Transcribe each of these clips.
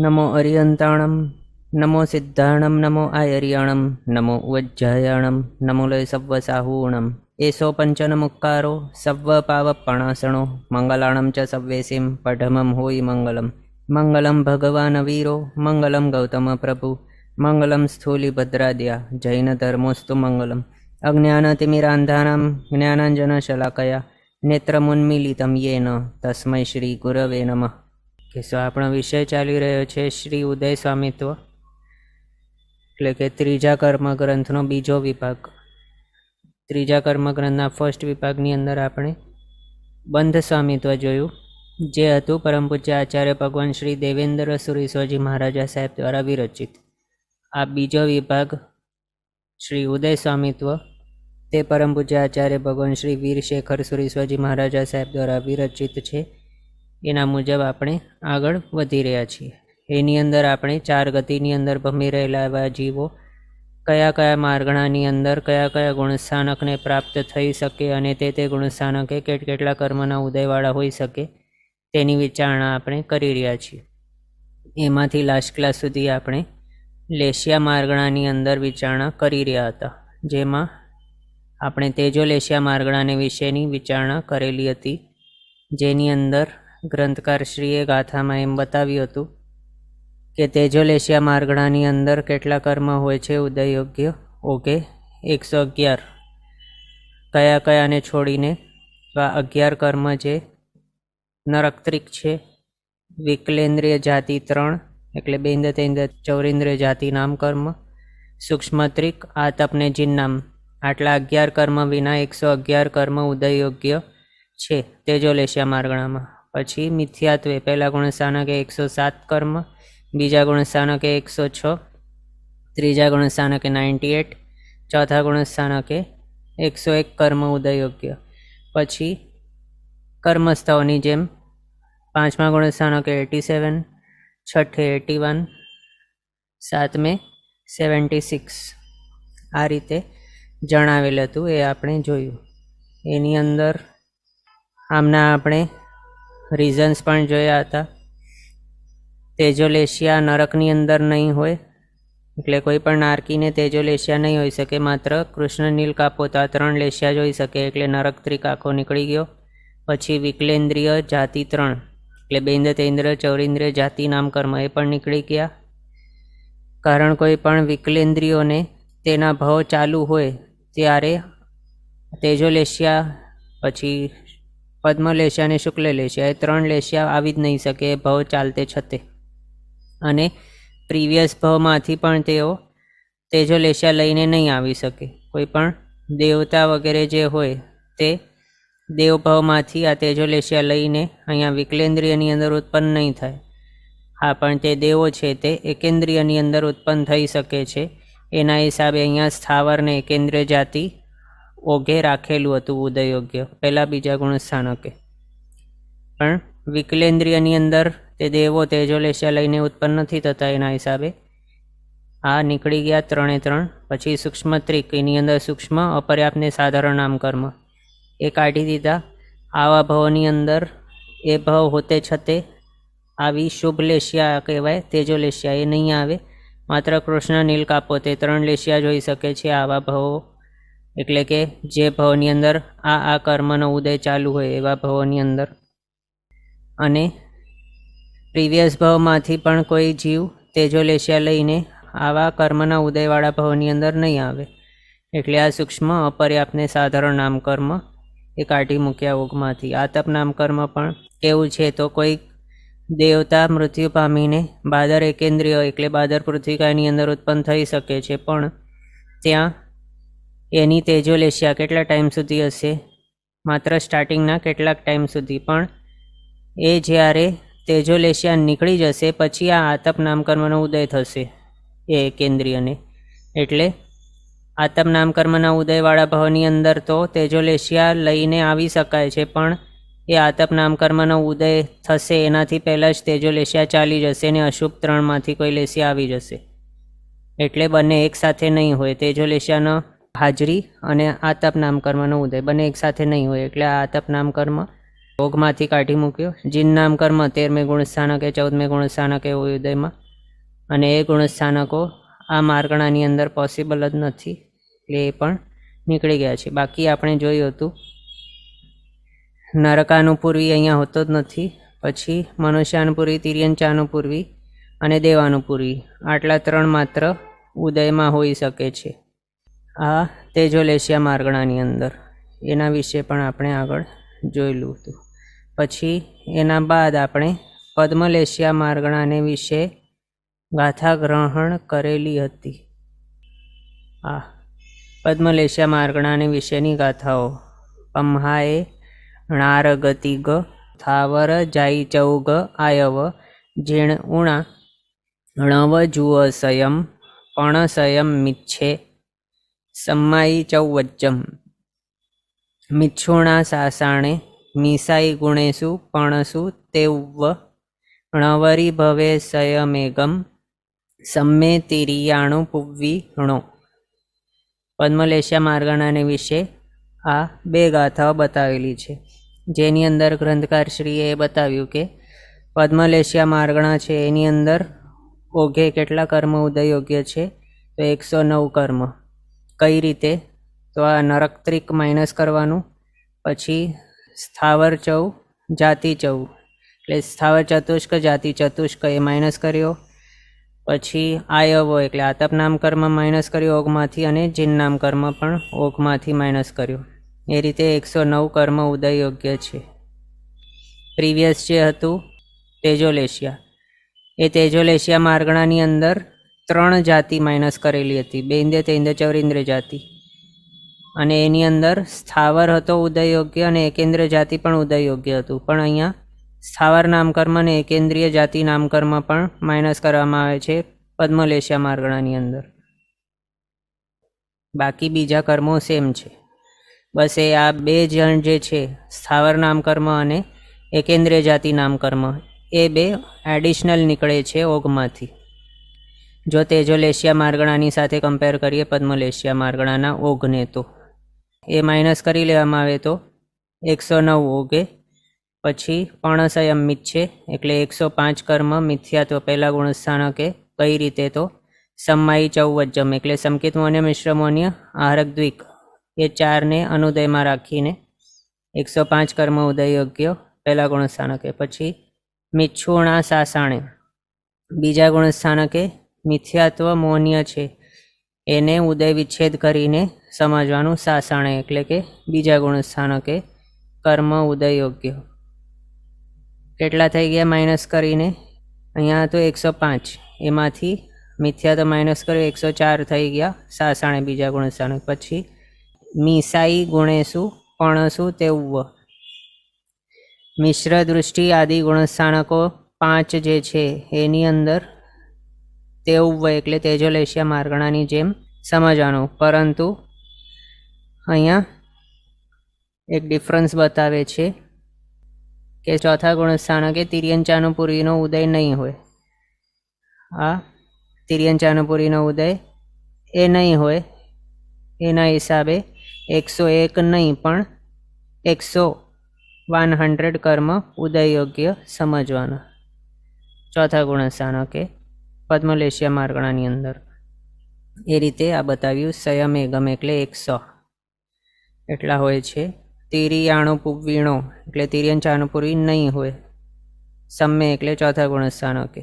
नमो अरियंताणं नमो सिद्धाणं नमो आयर्याणं नमो उज्जयाणं नमो लय सव्वसाहूणम् एषो पंचनमुक्कारो सव्वपावपणासणो मंगलाणं च सव्वेसिं पठमं होयि मंगलम् मंगलं भगवान् वीरो मंगलं गौतम प्रभु मंगलं स्थूलिभद्राद्या जैनधर्मोऽस्तु मंगलम् अज्ञानतिमिरान्धानां ज्ञानाञ्जनशलाकया नेत्रमुन्मीलितं येन तस्मै श्रीगुरवे नमः। કે સો આપણો વિષય ચાલી રહ્યો છે શ્રી ઉદય સ્વામિત્વ, એટલે કે ત્રીજા કર્મગ્રંથનો બીજો વિભાગ. ત્રીજા કર્મગ્રંથના ફર્સ્ટ વિભાગની અંદર આપણે બંધ સ્વામિત્વ જોયું, જે હતું પરમ પૂજ્ય આચાર્ય ભગવાન શ્રી દેવેન્દ્ર સુરીશ્વરજી મહારાજા સાહેબ દ્વારા વિરચિત. આ બીજો વિભાગ શ્રી ઉદય સ્વામિત્વ તે પરમ પૂજ્ય આચાર્ય ભગવાન શ્રી વીરશેખર સુરીશ્વરજી મહારાજા સાહેબ દ્વારા વિરચિત છે. એના મુજબ આપણે આગળ વધી રહ્યા છીએ. એની અંદર આપણે 4 ગતિની અંદર ભમી રહેલા એવા જીવો કયા કયા માર્ગણાની અંદર કયા કયા ગુણસ્થાનકને પ્રાપ્ત થઈ શકે અને તે ગુણસ્થાનકે કેટલા કર્મના ઉદયવાળા હોઈ શકે તેની વિચારણા આપણે કરી રહ્યા છીએ. એમાંથી લાસ્ટ ક્લાસ સુધી આપણે લેશિયા માર્ગણાની અંદર વિચારણા કરી રહ્યા હતા, જેમાં આપણે તેજો લેશિયા માર્ગણાને વિશેની વિચારણા કરેલી હતી, જેની અંદર ગ્રંથકારશ્રીએ ગાથામાં એમ બતાવ્યું હતું કે તેજોલેશિયા માર્ગણાની અંદર કેટલા કર્મ હોય છે ઉદયયોગ્ય. ઓકે, 111 કયા કયાને છોડીને 11 કર્મ જે નરક્ત્રિક છે, વિકલેન્દ્રિય જાતિ 3 એટલે બેન્દ તેન્દ ચૌરેન્દ્રિય જાતિ નામ કર્મ, સૂક્ષ્મત્રિક આતપને જિન્નામ, આટલા 11 કર્મ વિના 111 કર્મ ઉદયયોગ્ય છે તેજોલેશિયા માર્ગણામાં. પછી મિથ્યાત્વે પહેલા ગુણસ્થાનકે 107 કર્મ, બીજા ગુણસ્થાનકે 106, ત્રીજા ગુણસ્થાનકે 98, ચોથા ગુણસ્થાનકે 101 કર્મ ઉદયયોગ્ય. પછી કર્મસ્થળની જેમ પાંચમા ગુણસ્થાનકે 87, છઠ્ઠે 81, સાતમે 76, આ રીતે જણાવેલ હતું. એ આપણે જોયું. એની અંદર આમના આપણે રીઝન્સ પણ જોયા હતા. તેજોલેશિયા નરકની અંદર નહીં હોય, એટલે કોઈ પણ નારકીને તેજોલેશિયા નહીં હોઈ શકે, માત્ર કૃષ્ણ નીલ કાપોતા 3 લેશિયા જોઈ શકે, એટલે નરકત્રિક આખો નીકળી ગયો. પછી વિકલેન્દ્રિય જાતિ 3 એટલે બેન્દ તેન્દ્ર ચૌરેન્દ્રિય જાતિ નામ કર્મ એ પણ નીકળી ગયા. કારણ કોઈ પણ વિકલેન્દ્રિયોને તેના ભાવ ચાલુ હોય ત્યારે તેજોલેશિયા, પછી પદ્મલેશિયા અને શુક્લલેશિયા એ 3 લેશિયા આવી જ નહીં શકે એ ભાવ ચાલતે છતે. અને પ્રીવિયસ ભાવમાંથી પણ તેઓ તેજોલેશિયા લઈને નહીં આવી શકે. કોઈ પણ દેવતા વગેરે જે હોય તે દેવભાવમાંથી આ તેજોલેશિયા લઈને અહીંયા વિકલેન્દ્રિયની અંદર ઉત્પન્ન નહીં થાય. હા, પણ તે દેવો છે તે એકેન્દ્રિયની અંદર ઉત્પન્ન થઈ શકે છે. એના હિસાબે અહીંયા સ્થાવરને એકેન્દ્રિય જાતિ ઓઘે રાખેલું હતું ઉદયયોગ્ય પહેલાં બીજા ગુણસ્થાનકે. પણ વિકલેન્દ્રિયની અંદર તે દેવો તેજોલેશિયા લઈને ઉત્પન્ન નથી થતા, એના હિસાબે આ નીકળી ગયા 3 3. પછી સૂક્ષ્મત્રિક, એની અંદર સૂક્ષ્મ અપર્યાપ્તને સાધારણ નામ કર્મ એ કાઢી દીધા. આવા ભાવોની અંદર એ ભાવ હોતે છતે આવી શુભ લેશિયા કહેવાય તેજોલેશિયા એ નહીં આવે. માત્ર કૃષ્ણ નીલ કાપોતે 3 લેશિયા જોઈ શકે છે આવા ભાવો, એટલે કે જે ભાવની અંદર આ કર્મનો ઉદય ચાલુ હોય એવા ભાવોની અંદર. અને પ્રીવિયસ ભાવમાંથી પણ કોઈ જીવ તેજોલેશિયા લઈને આવા કર્મના ઉદયવાળા ભાવની અંદર નહીં આવે, એટલે આ સૂક્ષ્મ અપર્યાપ્તને સાધારણ નામ કર્મ એ કાઢી મૂક્યા ઓગમાંથી. આતપ નામ કર્મ પણ કેવું છે તો કોઈ દેવતા મૃત્યુ પામીને બાદર એકેન્દ્રિય એટલે બાદર પૃથ્વિકાની અંદર ઉત્પન્ન થઈ શકે છે, પણ ત્યાં એની તેજોલેશિયા કેટલા ટાઈમ સુધી હશે? માત્ર સ્ટાર્ટિંગના કેટલાક ટાઈમ સુધી. પણ એ જ્યારે તેજોલેશિયા નીકળી જશે પછી આ આતપ નામકર્મનો ઉદય થશે એ કેન્દ્રિયને. એટલે આતપ નામકર્મના ઉદયવાળા ભાવની અંદર તો તેજોલેશિયા લઈને આવી શકાય છે, પણ એ આતપ નામકર્મનો ઉદય થશે એનાથી પહેલાં જ તેજોલેશિયા ચાલી જશે ને અશુભ 3માંથી કોઈ લેશિયા આવી જશે. એટલે બંને એકસાથે નહીં હોય. તેજોલેશિયાનો હાજરી અને આતપ નામ કર્મનો ઉદય બંને એકસાથે નહીં હોય, એટલે આ આતપ નામ કર્મ ઓઘમાંથી કાઢી મૂક્યો. જીન નામ કર્મ 13મે ગુણસ્થાનકે 14મે ગુણસ્થાનકે ઉદયમાં, અને એ ગુણસ્થાનકો આ માર્ગણાની અંદર પોસિબલ જ નથી, એટલે એ પણ નીકળી ગયા છે. બાકી આપણે જોયું હતું નરકાનુપૂર્વી અહીંયા હોતો જ નથી, પછી મનુષ્યાનુપૂર્વી, તિર્યંચાનુપૂર્વી અને દેવાનુપૂર્વી, આટલા 3 માત્ર ઉદયમાં હોઈ શકે છે આ તેજોલેશિયા માર્ગણાની અંદર. એના વિશે પણ આપણે આગળ જોયેલું હતું. પછી એના બાદ આપણે પદ્મલેશિયા માર્ગણાને વિશે ગાથા ગ્રહણ કરેલી હતી. આ પદ્મલેશિયા માર્ગણાને વિશેની ગાથાઓ: પમ્હાએ ણારગતિગ થાવર જાય ચૌગ આયવ જીણ ઉણા ણવ જુઅસયમ પણસયમ મિચ્છે सम्मायी चौवज्जम मिच्छुणा सासाणे मीसाई गुणेषु पणसु तेव्व णवरी भवे सयमेगम सम्मे तिरियाणु पुव्वी णो. પદ્મલેશિયા માર્ગણાને વિશે આ 2 ગાથાઓ બતાવેલી છે, જેની અંદર ગ્રંથકારશ્રીએ બતાવ્યું કે પદ્મલેશિયા માર્ગણા છે એની અંદર ઓઘે કેટલા કર્મ ઉદય યોગ્ય છે? તો 109 કર્મ. કઈ રીતે? તો આ નરકત્રિક માઇનસ કરવાનું, પછી સ્થાવર ચૌ જાતિ ચૌ એટલે સ્થાવર ચતુષ્ક જાતિ ચતુષ્ક એ માઇનસ કર્યો, પછી આયવો એટલે આતપ નામ કર્મ માઇનસ કર્યો ઓઘમાંથી, અને જીન નામ કર્મ પણ ઓઘમાંથી માઇનસ કર્યો. એ રીતે 109 કર્મ ઉદય યોગ્ય છે. પ્રીવિયસ જે હતું તેજોલેશિયા, એ તેજોલેશિયા માર્ગણાની અંદર 3 જાતિ માઇનસ કરેલી હતી, બેન્દ્ય તૈન્દ્ય ચૌરિન્દ્ર જાતિ, અને એની અંદર સ્થાવર હતો ઉદય યોગ્ય અને એકેન્દ્ર જાતિ પણ ઉદય યોગ્ય હતું. પણ અહીંયા સ્થાવર નામકર્મ અને એકેન્દ્રીય જાતિ નામકર્મ પણ માઇનસ કરવામાં આવે છે પદ્મલેશિયા માર્ગણાની અંદર. બાકી બીજા કર્મો સેમ છે, બસ એ આ 2 જણ જે છે સ્થાવર નામકર્મ અને એકેન્દ્રીય જાતિ નામકર્મ, એ 2 એડિશનલ નીકળે છે ઓઘમાંથી. જો તેજોલેશિયા માર્ગણાની સાથે કમ્પેર કરીએ પદ્મલેશિયા માર્ગણાના ઓઘને, તો એ માઇનસ કરી લેવામાં આવે તો 109 ઓઘે. પછી પણસયમ મિચ્છે એટલે 105 કર્મ મિથ્યાત્વ પહેલા ગુણસ્થાનકે. કઈ રીતે? તો सम्मायी चौवज्जम એટલે સંકિત મોન્ય મિશ્ર મોન્ય આહારક દ્વિક એ 4ને અનુદયમાં રાખીને 105 કર્મ ઉદય યોગ્ય પહેલા ગુણસ્થાનકે. પછી મિચ્છુણા સાસાણે બીજા ગુણસ્થાનકે મિથ્યાત્વ મૌન્ય છે એને ઉદય વિચ્છેદ કરીને સમજવાનું. સાસાણે એટલે કે બીજા ગુણસ્થાનકે કર્મ ઉદય યોગ્ય. કેટલા થઈ ગયા માઇનસ કરીને? અહીંયા તો 105, એમાંથી મિથ્યાત્વ માઇનસ કર્યો 104 થઈ ગયા સાસાણે બીજા ગુણસ્થાનક. પછી મીસાઈ ગુણેશુ પણસુ તેવ્વ મિશ્ર દૃષ્ટિ આદિ ગુણસ્થાનકો 5 જે છે એની અંદર તેવ્વ એટલે તેજોલેશિયા માર્ગણાની જેમ સમજવાનું. પરંતુ અહીંયા એક ડિફરન્સ બતાવે છે કે ચોથા ગુણસ્થાનકે તિર્યંચાનુપૂરીનો ઉદય નહીં હોય. આ તિર્યંચાનુપૂરીનો ઉદય એ નહીં હોય, એના હિસાબે 101 નહીં પણ 100 કર્મ ઉદય યોગ્ય સમજવાના ચોથા ગુણસ્થાનકે પદ્મલેશિયા માર્ગણાની અંદર. એ રીતે આ બતાવ્યું. સંયમેગમ એટલે 100 એટલા હોય છે. તિરિયાણુ પુવ્વીણો એટલે તિર્યંચાનુપૂર્વી નહીં હોય. સમ્મે એટલે ચોથા ગુણસ્થાનકે.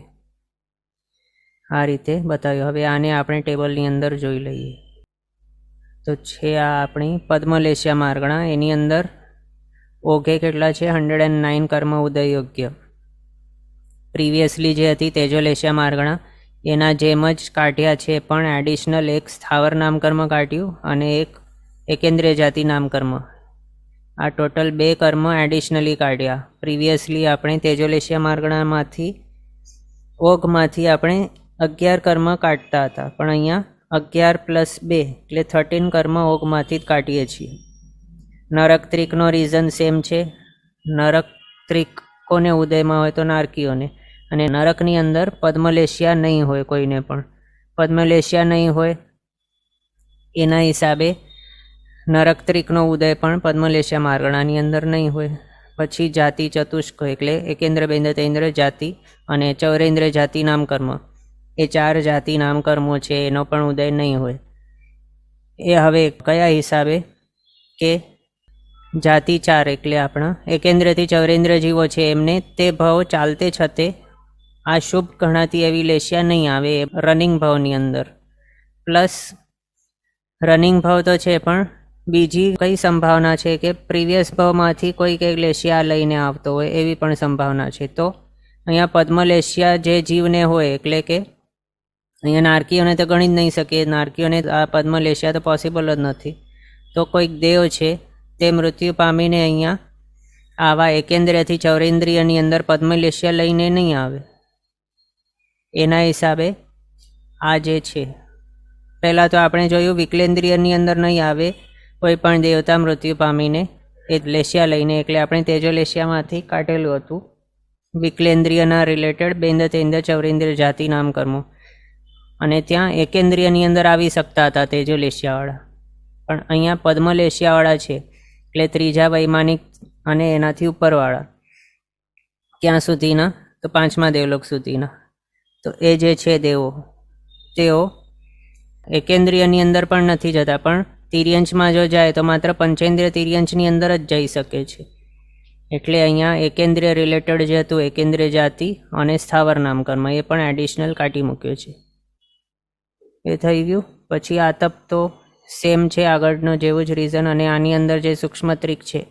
આ રીતે બતાવ્યું. હવે આને આપણે ટેબલની અંદર જોઈ લઈએ. તો છે આ આપણી પદ્મલેશિયા માર્ગણા. એની અંદર ઓઘે કેટલા છે? 109 કર્મ ઉદય યોગ્ય. પ્રીવિયસલી જે હતી તેજોલેશિયા માર્ગણા એના જેમ જ કાઢ્યા છે, પણ એડિશનલ એક સ્થાવર નામકર્મ કાઢ્યું અને એક એકેન્દ્રીય જાતિ નામકર્મ. આ ટોટલ 2 કર્મ એડિશનલી કાઢ્યા. પ્રીવિયસલી આપણે તેજોલેશિયા માર્ગણામાંથી ઓઘમાંથી આપણે 11 કર્મ કાઢતા હતા, પણ અહીંયા 11 + 2 એટલે 13 કર્મ ઓઘમાંથી જ કાઢીએ છીએ. નરકત્રિકનો રીઝન સેમ છે. નરકત્રિક કોને ઉદયમાં હોય? તો નારકીઓને. અને નરકની અંદર પદ્મલેશિયા નહીં હોય કોઈને પણ. પદ્મલેશિયા નહીં હોય એના હિસાબે નરકત્રિકનો ઉદય પણ પદ્મલેશિયા માર્ગણાની અંદર નહીં હોય. પછી જાતિ ચતુષ્ક એટલે એકેન્દ્ર બેન્દ્ર તેન્દ્ર જાતિ અને ચૌરેન્દ્ર જાતિ નામકર્મ, એ 4 જાતિ નામકર્મો છે એનો પણ ઉદય નહીં હોય. એ હવે કયા હિસાબે કે જાતિ 4 એટલે આપણા એકેન્દ્રથી ચૌરેન્દ્ર જીવો છે એમને તે ભાવ ચાલતે છતે આ શુભ ગણાતી એવી લેશિયા નહીં આવે રનિંગ ભાવની અંદર. પ્લસ રનિંગ ભાવ તો છે પણ બીજી કઈ સંભાવના છે કે પ્રીવિયસ ભાવમાંથી કોઈ કંઈક લેશિયા લઈને આવતો હોય એવી પણ સંભાવના છે. તો અહીંયા પદ્મલેશિયા જે જીવને હોય એટલે કે અહીંયા નારકીઓને તો ગણી જ નહીં શકે, નારકીઓને આ પદ્મલેશિયા તો પોસિબલ જ નથી. તો કોઈક દેવ છે તે મૃત્યુ પામીને અહીંયા આવા એકેન્દ્રથી ચૌરેન્દ્રિયની અંદર પદ્મલેશિયા લઈને નહીં આવે. એના હિસાબે આ જે છે પહેલાં તો આપણે જોયું વિકલેન્દ્રિયની અંદર નહીં આવે કોઈ પણ દેવતા મૃત્યુ પામીને એ લેશિયા લઈને, એટલે આપણે તેજોલેશિયામાંથી કાઢેલું હતું વિકલેન્દ્રિયના રિલેટેડ બેન્દ્ર તેન્દ્ર ચૌરેન્દ્ર જાતિ નામકર્મો, અને ત્યાં એકેન્દ્રિયની અંદર આવી શકતા હતા તેજોલેશિયાવાળા. પણ અહીંયા પદ્મલેશિયાવાળા છે એટલે ત્રીજા વૈમાનિક અને એનાથી ઉપરવાળા ક્યાં સુધીના તો 5મા દેવલોક સુધીના. તો એ જે છે દેવો તેઓ એકેન્દ્રિયની અંદર પણ નથી જતા, પણ તિર્યંશમાં જો જાય તો માત્ર પંચેન્દ્રિય તિર્યંશની અંદર જ જઈ શકે છે. એટલે અહીંયા એકેન્દ્રિય રિલેટેડ જે હતું એકેન્દ્રિય જાતિ અને સ્થાવર નામકર્મ એ પણ એડિશનલ કાઢી મૂક્યો છે. એ થઈ ગયું. પછી આતપ તો સેમ છે આગળનો જેવું જ રીઝન, અને આની અંદર જે સૂક્ષ્મ ત્રિક છે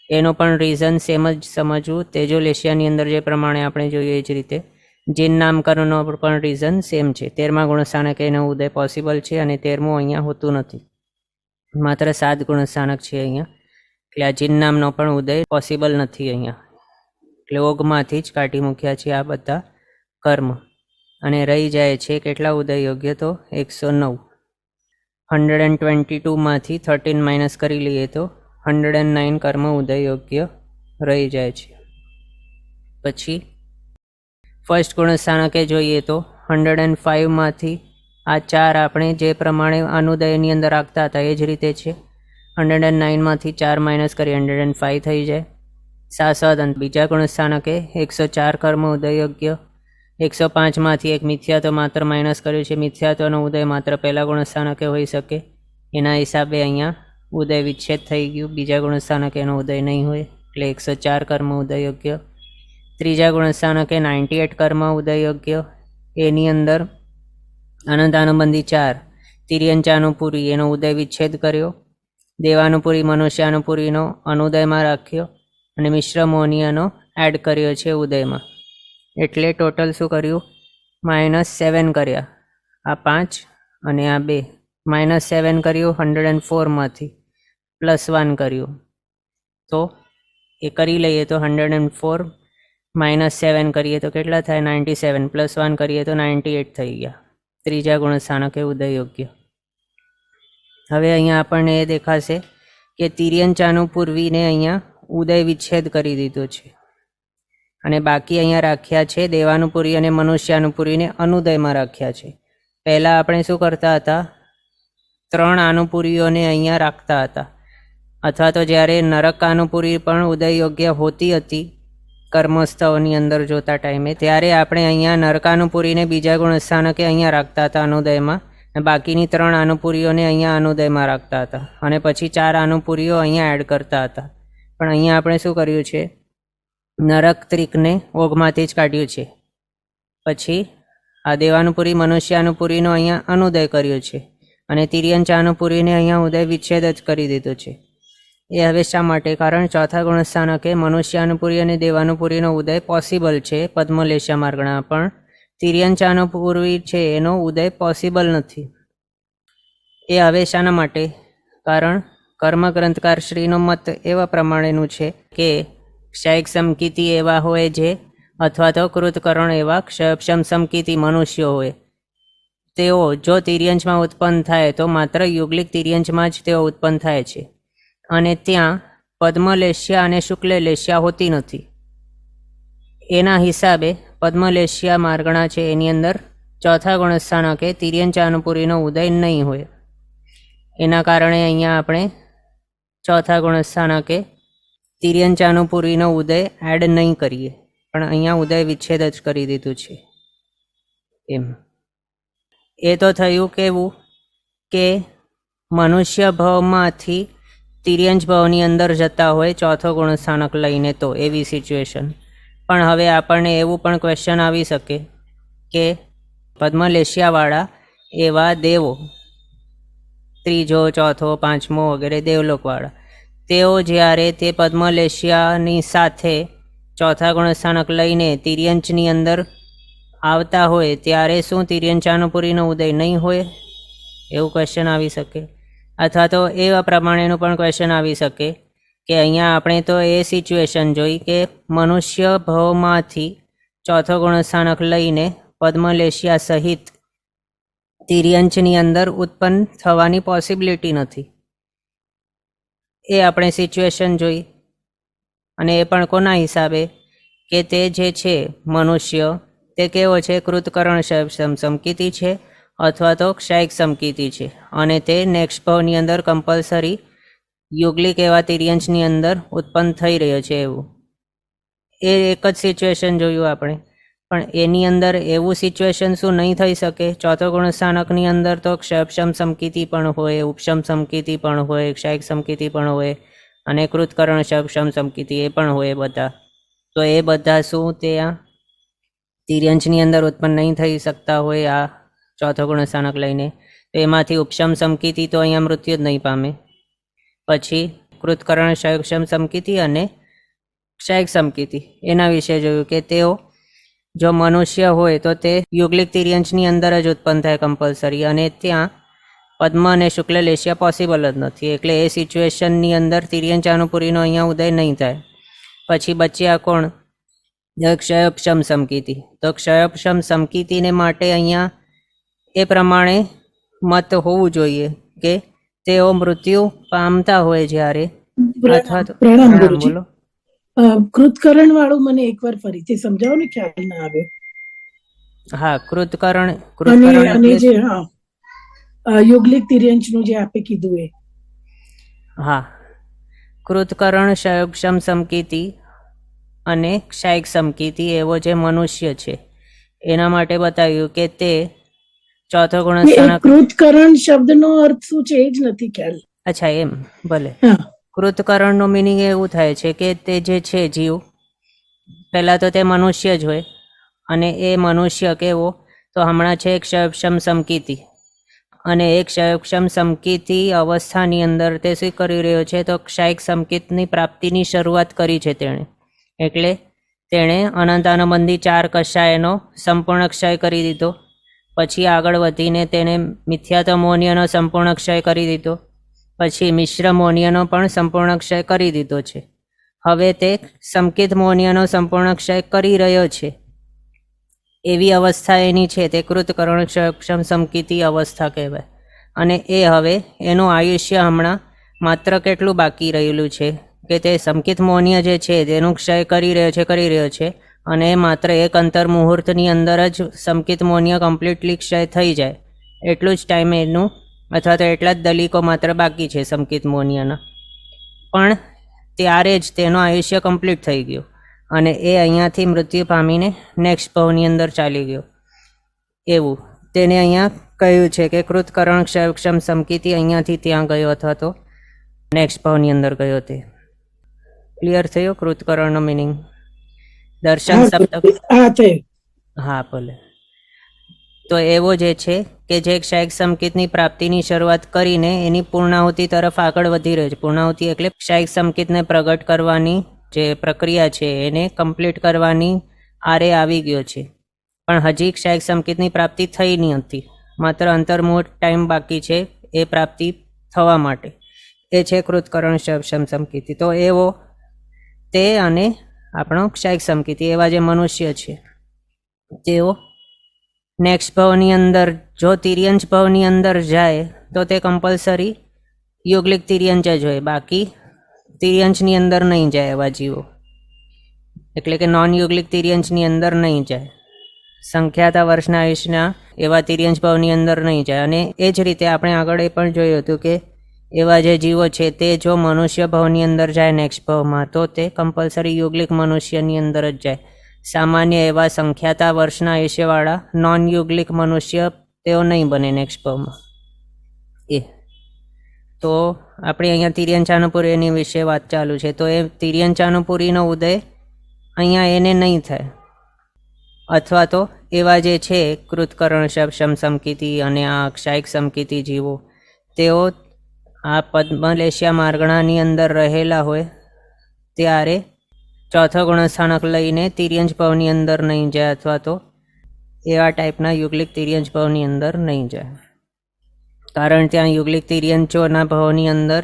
એનો પણ રીઝન સેમ જ સમજવું. તેજોલેશિયાની અંદર જે પ્રમાણે આપણે જોઈએ એ જ રીતે જીન નામકરણનો પણ રીઝન સેમ છે. 13મા ગુણસ્થાનક એનો ઉદય પોસિબલ છે અને 13મું અહીંયા હોતું નથી, માત્ર 7 ગુણસ્થાનક છે અહીંયા. એટલે આ જીન નામનો પણ ઉદય પોસિબલ નથી અહીંયા. એટલે ઓગમાંથી જ કાઢી મૂક્યા છે આ બધા કર્મ, અને રહી જાય છે કેટલા ઉદય યોગ્ય તો 109. 122માંથી 13 માઇનસ કરી લઈએ તો 109 કર્મ ઉદય યોગ્ય રહી જાય છે. પછી ફર્સ્ટ ગુણસ્થાનકે જોઈએ તો 105માંથી આ 4 આપણે જે પ્રમાણે અનુદયની અંદર રાખતા હતા એ જ રીતે છે. 109માંથી 4 માઇનસ કરી 105 થઈ જાય. સાસદ અને બીજા ગુણસ્થાનકે 104 કર્મ ઉદય યોગ્ય. 105માંથી એક મિથ્યાત્વ માત્ર માઇનસ કર્યું છે, મિથ્યાત્વનો ઉદય માત્ર પહેલા ગુણસ્થાનકે હોઈ શકે, એના હિસાબે અહીંયા ઉદય વિચ્છેદ થઈ ગયું. બીજા ગુણસ્થાનકે એનો ઉદય નહીં હોય એટલે 104 કર્મ ઉદય યોગ્ય. ત્રીજા ગુણસ્થાનકે 98 કર્મ ઉદય યોગ્ય. એની અંદર અનંતાનુબંધી 4 તિર્યંચાનુપુરી એનો ઉદય વિચ્છેદ કર્યો, દેવાનુપુરી મનુષ્યાનુપુરીનો અનુદયમાં રાખ્યો અને મિશ્ર મોનિયાનો એડ કર્યો છે ઉદયમાં. એટલે ટોટલ શું કર્યું -7 કર્યા. આ 5 અને આ 2 -7 કર્યું 104માંથી, +1 કર્યું. તો એ કરી લઈએ તો 104 -7 કરીએ તો કેટલા થાય 97, +1 કરીએ તો 98 થઈ ગયા. ત્રીજા ગુણસ્થાનકે ઉદય યોગ્ય. હવે અહીંયા આપણને એ દેખાશે કે તિર્યંચાનુપૂર્વીને અહીંયા ઉદય વિચ્છેદ કરી દીધો છે, અને બાકી અહીંયા રાખ્યા છે દેવાનુપુરી અને મનુષ્યાનુપુરીને અનુદયમાં રાખ્યા છે. પહેલાં આપણે શું કરતા હતા, 3 આનુપુરીઓને અહીંયા રાખતા હતા, અથવા તો જ્યારે નરકાનુપુરી પણ ઉદય યોગ્ય હોતી હતી કર્મસ્થળની અંદર જોતા ટાઈમે, ત્યારે આપણે અહીંયા નરકાનુપુરીને બીજા ગુણસ્થાનકે અહીંયા રાખતા હતા અનુદયમાં, અને બાકીની 3 આનુપુરીઓને અહીંયા અનુદયમાં રાખતા હતા, અને પછી 4 આનુપુરીઓ અહીંયા એડ કરતા હતા. પણ અહીંયા આપણે શું કર્યું છે, નરક ત્રિકને ઓઘમાંથી જ કાઢ્યું છે. પછી આ દેવાનુપુરી મનુષ્યાનુપુરીનો અહીંયા અનુદય કર્યો છે, અને તિર્યંચાનુપુરીને અહીંયા ઉદય વિચ્છેદ જ કરી દીધો છે. એ હવે શા માટે? કારણ ચોથા ગુણસ્થાનકે મનુષ્યાનુપુરી અને દેવાનુપુરીનો ઉદય પોસિબલ છે પદ્મલેશા માર્ગણા, પણ તિર્યંચાનુપુરી છે એનો ઉદય પોસિબલ નથી. એ હવે શાના માટે? કારણ કર્મગ્રંથકાર શ્રીનો મત એવા પ્રમાણેનું છે કે ક્ષયક સમકીતિ એવા હોય જે, અથવા તો કૃતકરણ એવા ક્ષયક્ષમ સમકીતિ મનુષ્યો હોય, તેઓ જો તિર્યંશમાં ઉત્પન્ન થાય તો માત્ર યુગલિક તિર્યંશમાં જ તેઓ ઉત્પન્ન થાય છે, અને ત્યાં પદ્મલેશ્યા અને શુક્લલેશ્યા હોતી નથી. એના હિસાબે પદ્મલેશ્યા માર્ગણા છે એની અંદર ચોથા ગુણસ્થાનકે તિર્યંચાનુપુરીનો ઉદય નહીં હોય. એના કારણે અહીંયા આપણે ચોથા ગુણસ્થાનકે તિર્યંચાનુપૂરીનો ઉદય એડ નહીં કરીએ, પણ અહીંયા ઉદય વિચ્છેદ જ કરી દીધું છે. એમ એ તો થયું કેવું કે મનુષ્ય ભવમાંથી તિર્યંચ ભવની અંદર જતા હોય ચોથો ગુણસ્થાનક લઈને, તો એવી સિચ્યુએશન. પણ હવે આપણને એવું પણ ક્વેશ્ચન આવી શકે કે પદ્મલેશિયાવાળા એવા દેવો, ત્રીજો, ચોથો, પાંચમો વગેરે દેવલોકવાળા, તેઓ જ્યારે તે પદ્મલેશિયાની સાથે ચોથા ગુણસ્થાનક લઈને તિર્યંચની અંદર આવતા હોય ત્યારે શું તિર્યંચાનુપૂરીનો ઉદય નહીં હોય? એવું ક્વેશ્ચન આવી શકે. અથવા તો એવા પ્રમાણેનું પણ ક્વેશ્ચન આવી શકે કે અહીંયા આપણે તો એ સિચ્યુએશન જોઈ કે મનુષ્ય ભવમાંથી ચોથો ગુણસ્થાનક લઈને પદ્મલેશિયા સહિત તિર્યંચની અંદર ઉત્પન્ન થવાની પોસિબિલિટી નથી. એ આપણે સિચ્યુએશન જોઈ. અને એ પણ કોના હિસાબે કે તે જે છે મનુષ્ય તે કેવો છે? કૃતકરણ સમકીતિ છે અથવા તો ક્ષાયિક સમકીતિ છે, અને તે નેક્સ્ટ ભાવની અંદર કમ્પલસરી યુગલિક એવા તિર્યંચની અંદર ઉત્પન્ન થઈ રહ્યો છે. એવું એ એક જ સિચ્યુએશન જોયું આપણે. પણ એની અંદર એવું સિચ્યુએશન શું નહીં થઈ શકે? ચોથો ગુણસ્થાનકની અંદર તો ક્ષયપશમ સમકીતિ પણ હોય, ઉપશમ સમકીતિ પણ હોય, ક્ષાયિક સમકીતિ પણ હોય, અને કૃતકરણ ક્ષયપશમ સમકીતિ એ પણ હોય બધા. તો એ બધા શું ત્યાં તિર્યંચની અંદર ઉત્પન્ન નહીં થઈ શકતા હોય આ ચોથો ગુણસ્થાનક લઈને? તો એમાંથી ઉપશમ સમકીતિ તો અહીંયા મૃત્યુ જ નહીં પામે. પછી કૃતકરણ ક્ષયપશમ સમકીતિ અને ક્ષાયિક સમકીતિ, એના વિશે જોયું કે તેઓ જો મનુષ્ય હોય તો તે યુગલિક તિર્યંચની અંદર જ ઉત્પન્ન થાય કમ્પલસરી, અને ત્યાં પદ્મ અને શુક્લલેશિયા પોસિબલ જ નથી. એટલે એ સિચ્યુએશનની અંદર તિર્યંચાનુપૂરીનો અહીંયા ઉદય નહીં થાય. પછી બચ્યા કોણ? ક્ષયપશમ સમકીતિ. તો ક્ષયપશમ સમકીતિને માટે અહીંયા એ પ્રમાણે મત હોવું જોઈએ કે તેઓ મૃત્યુ પામતા હોય જ્યારે, અથવા તો બોલો કૃતકરણ વાળું મને એકવાર ફરીથી સમજાવો ને, ખ્યાલ ના આવ્યો. હા, કૃતકરણ અને જે યુગલિક તિર્યંચનું જે આપે કીધું એ. હા, કૃતકરણ ક્ષયપશમ સમકીતિ અને ક્ષાયિક સમકીતિ એવો જે મનુષ્ય છે એના માટે બતાવ્યું કે તે ચોથો ગુણસ્થાનક. કૃતકરણ શબ્દનો અર્થ શું છે એ જ નથી ખ્યાલ. અચ્છા, એમ ભલે. કૃતકરણનો મિનિંગ એવું થાય છે કે તે જે છે જીવ, પહેલાં તો તે મનુષ્ય જ હોય, અને એ મનુષ્ય કેવો? તો હમણાં છે ક્ષયપશમ સમકીતિ, અને એ ક્ષયપશમ સમકીતિ અવસ્થાની અંદર તે શું કરી રહ્યો છે? તો ક્ષાયિક સમકીતની પ્રાપ્તિની શરૂઆત કરી છે તેણે. એટલે તેણે અનંતાનુબંધી 4 કષાયનો સંપૂર્ણ ક્ષય કરી દીધો. પછી આગળ વધીને તેને મિથ્યાતમોનિયનો સંપૂર્ણ ક્ષય કરી દીધો. પછી મિશ્ર મોનિયનો પણ સંપૂર્ણ ક્ષય કરી દીધો છે. હવે તે સમકિત મોનિયનો સંપૂર્ણ ક્ષય કરી રહ્યો છે. એવી અવસ્થા એની છે, તે કૃતકરણ ક્ષયપશમ સમકીતિ અવસ્થા કહેવાય. અને એ હવે એનું આયુષ્ય હમણાં માત્ર કેટલું બાકી રહેલું છે કે તે સમકિત મોનિય જે છે તેનું ક્ષય કરી રહ્યો છે, અને માત્ર એક અંતર મુહૂર્તની અંદર જ સમકિત મોનિય કમ્પ્લીટલી ક્ષય થઈ જાય એટલું જ ટાઈમ એનું, અથવા તો એટલા જ દલિકો માત્ર બાકી છે સમકિત મોનિયાના. પણ ત્યારે જ તેનું આયુષ્ય કમ્પ્લીટ થઈ ગયું, અને એ અહીંયાથી મૃત્યુ પામીને નેક્સ્ટ ભાવની અંદર ચાલી ગયો. એવું તેને અહીંયા કહ્યું છે કે કૃતકરણ ક્ષયપશમ સમકીતિ અહીંયાથી ત્યાં ગયો, અથવા તો નેક્સ્ટ ભાવની અંદર ગયો. તે ક્લિયર થયો કૃતકરણનો મિનિંગ? દર્શન શબ્દ. હા, ભલે. તો એવો જે છે કે જે ક્ષાયિક સમકિતની પ્રાપ્તિની શરૂઆત કરીને એની પૂર્ણાહુતિ તરફ આગળ વધી રહ્યો છે. પૂર્ણાહુતિ એટલે ક્ષાયિક સમકિતને પ્રગટ કરવાની જે પ્રક્રિયા છે એને કમ્પ્લીટ કરવાની આરે આવી ગયો છે. પણ હજી ક્ષાયિક સમકિતની પ્રાપ્તિ થઈ નહીં હતી, માત્ર અંતર્મુહૂર્ત ટાઈમ બાકી છે એ પ્રાપ્તિ થવા માટે. એ છે કૃતકરણ ક્ષયપશમ સમકીતિ. તો એવો તે અને આપણો ક્ષાયિક સમકીતિ એવા જે મનુષ્ય છે તેઓ નેક્સ્ટ ભાવની અંદર, જો તિર્યંચ ભાવની અંદર જાય તો તે કમ્પલસરી યુગલિક તિર્યંચ જ હોય, બાકી તિર્યંચની અંદર નહીં જાય એવા જીવો. એટલે કે નોન યુગલિક તિર્યંચની અંદર નહીં જાય, સંખ્યાતા વર્ષના આયુષ્યના એવા તિર્યંચ ભાવની અંદર નહીં જાય. અને એ જ રીતે આપણે આગળ એ પણ જોયું હતું કે એવા જે જીવો છે તે જો મનુષ્ય ભાવની અંદર જાય નેક્સ્ટ ભાવમાં, તો તે કમ્પલસરી યુગલિક મનુષ્યની અંદર જ જાય. સામાન્ય એવા સંખ્યાતા વર્ષના આયુષ્યવાળા નોન યુગલિક મનુષ્ય તેઓ નહીં બને નેક્સ્ટ ભાવમાં. તો આપણે અહીંયા તિર્યન ચાનુપુરીની વિશે વાત ચાલુ છે. તો એ તિર્યન ચાનુપુરીનો ઉદય અહીંયા એને નહીં થાય. અથવા તો એવા જે છે કૃતકરણ શમ સમકીતિ અને આ અક્ષાયિક સમકીતિ જીવો, તેઓ આ પદ્મલેશિયા માર્ગણાની અંદર રહેલા હોય ત્યારે ચોથો ગુણસ્થાનક લઈને તિર્યંજ ભાવની અંદર નહીં જાય, અથવા તો એવા ટાઈપના યુગલિક તિર્યંજ ભાવની અંદર નહીં જાય. કારણ ત્યાં યુગલિક તિર્યંચોના ભાવની અંદર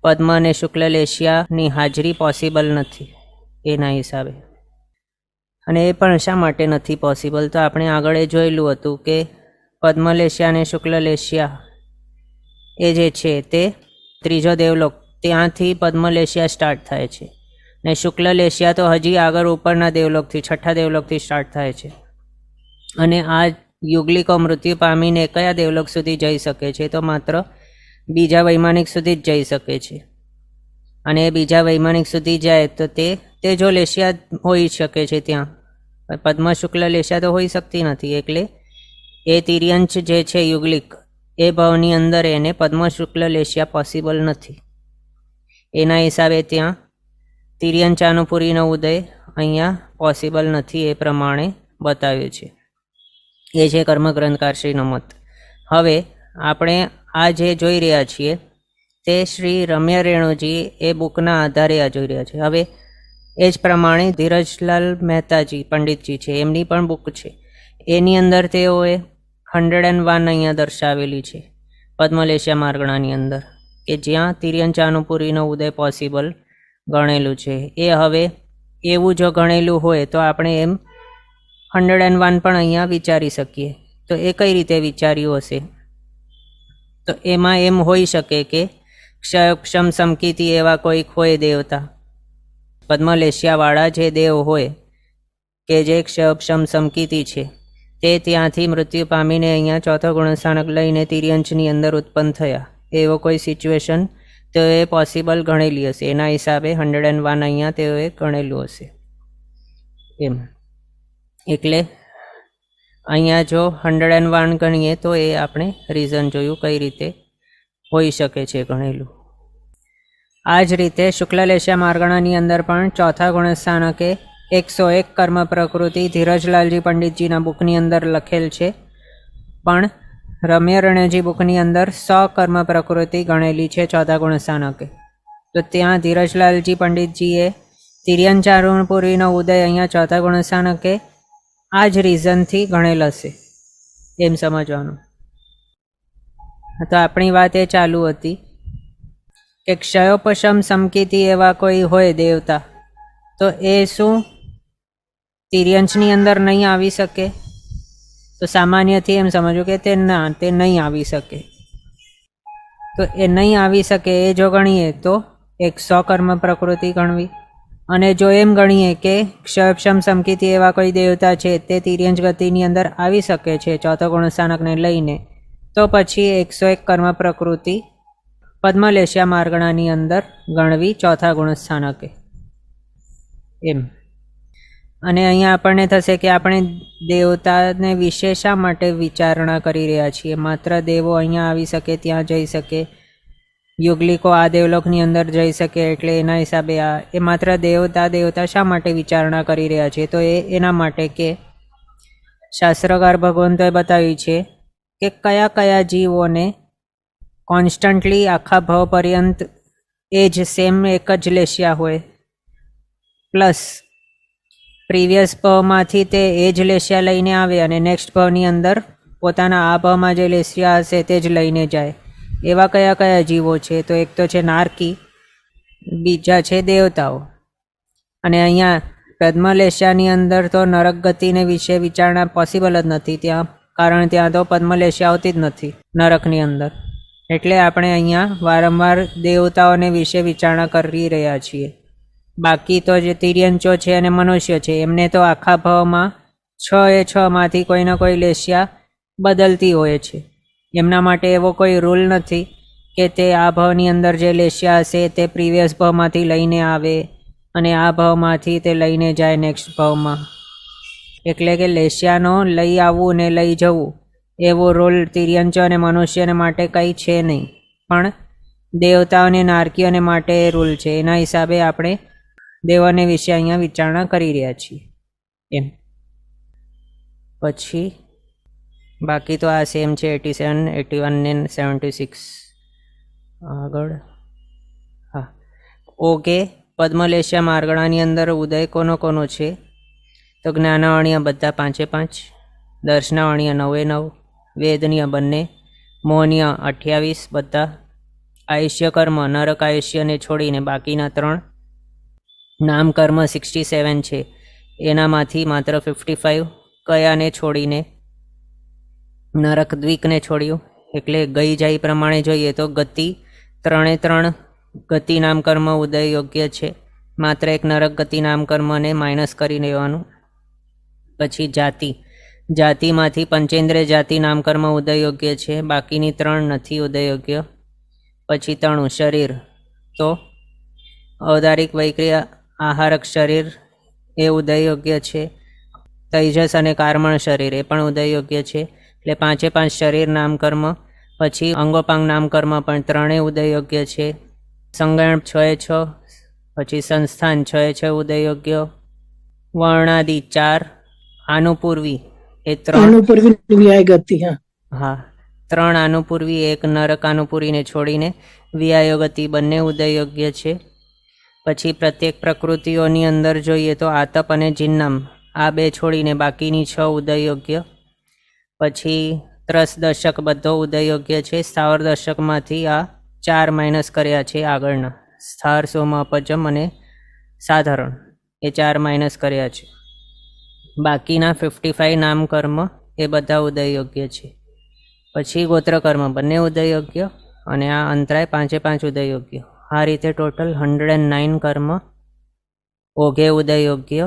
પદ્મ અને શુક્લ લેશિયાની હાજરી પોસિબલ નથી એના હિસાબે. અને એ પણ શા માટે નથી પોસિબલ? તો આપણે આગળ જોયેલું હતું કે પદ્મલેશિયા અને શુક્લ લેશિયા એ જે છે તે ત્રીજો દેવલોક, ત્યાંથી પદ્મલેશિયા સ્ટાર્ટ થાય છે, ને શુક્લ લેશિયા તો હજી આગળ ઉપરના દેવલોકથી, છઠ્ઠા દેવલોકથી સ્ટાર્ટ થાય છે. અને આ યુગલિકો મૃત્યુ પામીને કયા દેવલોક સુધી જઈ શકે છે? તો માત્ર બીજા વૈમાનિક સુધી જ જઈ શકે છે. અને બીજા વૈમાનિક સુધી જાય તો તે જો લેશિયા હોઈ શકે છે ત્યાં, પદ્મ શુક્લ લેશિયા તો હોઈ શકતી નથી. એટલે એ તિર્યંચ જે છે યુગલિક, એ ભાવની અંદર એને પદ્મ શુક્લ લેશિયા પોસિબલ નથી. એના હિસાબે ત્યાં તિર્યંચાનુપુરીનો ઉદય અહીંયા પોસિબલ નથી, એ પ્રમાણે બતાવ્યું છે. એ છે કર્મગ્રંથકારશ્રીનો મત. હવે આપણે આ જે જોઈ રહ્યા છીએ તે શ્રી રમ્ય રેણુજી એ બુકના આધારે આ જોઈ રહ્યા છે. હવે એ જ પ્રમાણે ધીરજલાલ મહેતાજી પંડિતજી છે, એમની પણ બુક છે. એની અંદર તેઓએ 101 અહીંયા દર્શાવેલી છે પદ્મલેશિયા માર્ગણાની અંદર, કે જ્યાં તિર્યંચાનુપુરીનો ઉદય પોસિબલ ગણેલું છે. એ હવે એવું જો ગણેલું હોય તો આપણે એમ 101 પણ અહીંયા વિચારી શકીએ. તો એ કઈ રીતે વિચાર્યું હશે? તો એમાં એમ હોઈ શકે કે ક્ષમ સમકીતિ એવા કોઈક હોય દેવતા, પદ્મલેશિયાવાળા જે દેવ હોય કે જે ક્ષમ સમકીતિ છે, તે ત્યાંથી મૃત્યુ પામીને અહીંયા ચોથો ગુણસ્થાનક લઈને તિર્યંચની અંદર ઉત્પન્ન થયા. એવો કોઈ સિચ્યુએશન તેઓએ પોસિબલ ગણેલી હશે. એના હિસાબે 101 અહીંયા તેઓએ ગણેલું હશે એમ. એટલે અહીંયા જો 101 ગણીએ તો એ આપણે રીઝન જોયું કઈ રીતે હોઈ શકે છે ગણેલું. આ જ રીતે શુક્લલેશિયા માર્ગણાની અંદર પણ ચોથા ગુણસ્થાનકે 101 કર્મ પ્રકૃતિ ધીરજલાલજી પંડિતજીના બુકની અંદર લખેલ છે, પણ રમ્ય રણજી બુકની અંદર 100 કર્મ પ્રકૃતિ ગણેલી છે ચોથા ગુણસ્થાનકે. તો ત્યાં ધીરજલાલજી પંડિતજીએ તિર્યંચાનુપુરીનો ઉદય અહીંયા ચોથા ગુણસ્થાનકે આ જ રીઝનથી ગણેલ હશે એમ સમજવાનું. તો આપણી વાત એ ચાલુ હતી કે ક્ષયોપશમ સમકીતિ એવા કોઈ હોય દેવતા, તો એ શું તિર્યંચની અંદર નહીં આવી શકે? તો સામાન્યથી એમ સમજો કે તે નહીં આવી શકે. તો એ નહીં આવી શકે એ જો ગણીએ તો 100 કર્મ પ્રકૃતિ ગણવી. અને જો એમ ગણીએ કે ક્ષયક્ષમ સમકીતિ એવા કોઈ દેવતા છે તે તિર્યંચ ગતિની અંદર આવી શકે છે ચોથો ગુણસ્થાનકને લઈને, તો પછી 101 કર્મ પ્રકૃતિ પદ્મલેશિયા માર્ગણાની અંદર ગણવી ચોથા ગુણસ્થાનકે એમ. અને અહીંયા આપણને થશે કે આપણે દેવતાને વિશે શા માટે વિચારણા કરી રહ્યા છીએ? માત્ર દેવો અહીંયા આવી શકે, ત્યાં જઈ શકે, યુગલિકો આ દેવલોકની અંદર જઈ શકે, એટલે એના હિસાબે એ માત્ર દેવતા શા માટે વિચારણા કરી રહ્યા છે? તો એના માટે કે શાસ્ત્રકાર ભગવંતોએ બતાવ્યું છે કે કયા કયા જીવોને કોન્સ્ટન્ટલી આખા ભાવ પર્યંત એ જ સેમ એક જ લેશિયા હોય, પ્લસ પ્રીવિયસ ભાવમાંથી તે એ જ લેશિયા લઈને આવે અને નેક્સ્ટ ભાવની અંદર પોતાના આ ભાવમાં જે લેશિયા હશે તે જ લઈને જાય. એવા કયા કયા જીવો છે? તો એક તો છે નારકી, બીજા છે દેવતાઓ. અને અહીંયા પદ્મલેશિયાની અંદર તો નરક ગતિને વિશે વિચારણા પોસિબલ જ નથી ત્યાં, કારણ ત્યાં તો પદ્મલેશિયા આવતી જ નથી નરકની અંદર. એટલે આપણે અહીંયા વારંવાર દેવતાઓને વિશે વિચારણા કરી રહ્યા છીએ. બાકી તો જે તિર્યંચો છે અને મનુષ્ય છે એમને તો આખા ભાવમાં 6 માંથી કોઈના કોઈ લેશિયા બદલતી હોય છે. એમના માટે એવો કોઈ રૂલ નથી કે તે આ ભાવની અંદર જે લેશ્યા હશે તે પ્રીવિયસ ભાવમાંથી લઈને આવે અને આ ભાવમાંથી તે લઈને જાય નેક્સ્ટ ભાવમાં. એટલે કે લેશ્યાનો લઈ આવવું ને લઈ જવું એવો રોલ તિર્યંચ અને મનુષ્યને માટે કંઈ છે નહીં, પણ દેવતાઓને નારકીઓને માટે એ રૂલ છે. એના હિસાબે આપણે દેવોને વિશે અહીંયા વિચારણા કરી રહ્યા છીએ એમ. પછી બાકી તો આ સેમ છે 87, 81 ને 76. આગળ હા, ઓકે. પદ્મલેશ્યા માર્ગણાની અંદર ઉદય કોનો કોનો છે? તો જ્ઞાનાવાણીયા બધા 5/5, દર્શનાવાણીયા 9/9, વેદનીય બંને, મોહનીય 28 બધા, આયુષ્ય કર્મ નરક આયુષ્યને છોડીને બાકીના 3, નામકર્મ 67 છે, એનામાંથી માત્ર 55 કયાને છોડીને નરક દ્વિકને છોડ્યું. એટલે ગઈ જાય પ્રમાણે જોઈએ તો ગતિ 3 ગતિ નામકર્મ ઉદય યોગ્ય છે, માત્ર એક નરક ગતિ નામકર્મને માઇનસ કરી લેવાનું. પછી જાતિમાંથી પંચેન્દ્રિય જાતિ નામકર્મ ઉદય યોગ્ય છે, બાકીની 3 નથી ઉદય યોગ્ય. પછી 3 શરીર, તો ઔદારિક વૈક્રિય આહારક શરીર એ ઉદય યોગ્ય છે. તૈજસ અને કાર્મણ શરીર એ પણ ઉદય યોગ્ય છે. એટલે 5/5 શરીર નામકર્મ. પછી અંગોપાંગ નામકર્મ પણ 3 ઉદય યોગ્ય છે. સંગણ 6/6, પછી સંસ્થાન 6/6 ઉદય યોગ્ય. વર્ણાદિ 4, આનુપૂર્વી એ 3 હા 3 આનુપૂર્વી, 1 નરક આનુપૂરીને છોડીને વિયાયો ગતિ બંને ઉદય યોગ્ય છે. પછી પ્રત્યેક પ્રકૃતિઓની અંદર જોઈએ તો આતપ અને જિન્નમ આ 2 છોડીને બાકીની 6 ઉદય યોગ્ય. પછી ત્રસ દશક બધો ઉદય યોગ્ય છે. સ્થાવર દશકમાંથી આ 4 માઇનસ કર્યા છે આગળના, સ્થાર સોમ અપજમ અને સાધારણ એ 4 માઇનસ કર્યા છે. બાકીના 55 નામકર્મ એ બધા ઉદય યોગ્ય છે. પછી ગોત્રકર્મ બંને ઉદય યોગ્ય અને આ અંતરાય 5/5 ઉદય યોગ્ય. આ રીતે ટોટલ 109 કર્મ ઓઘે ઉદય યોગ્ય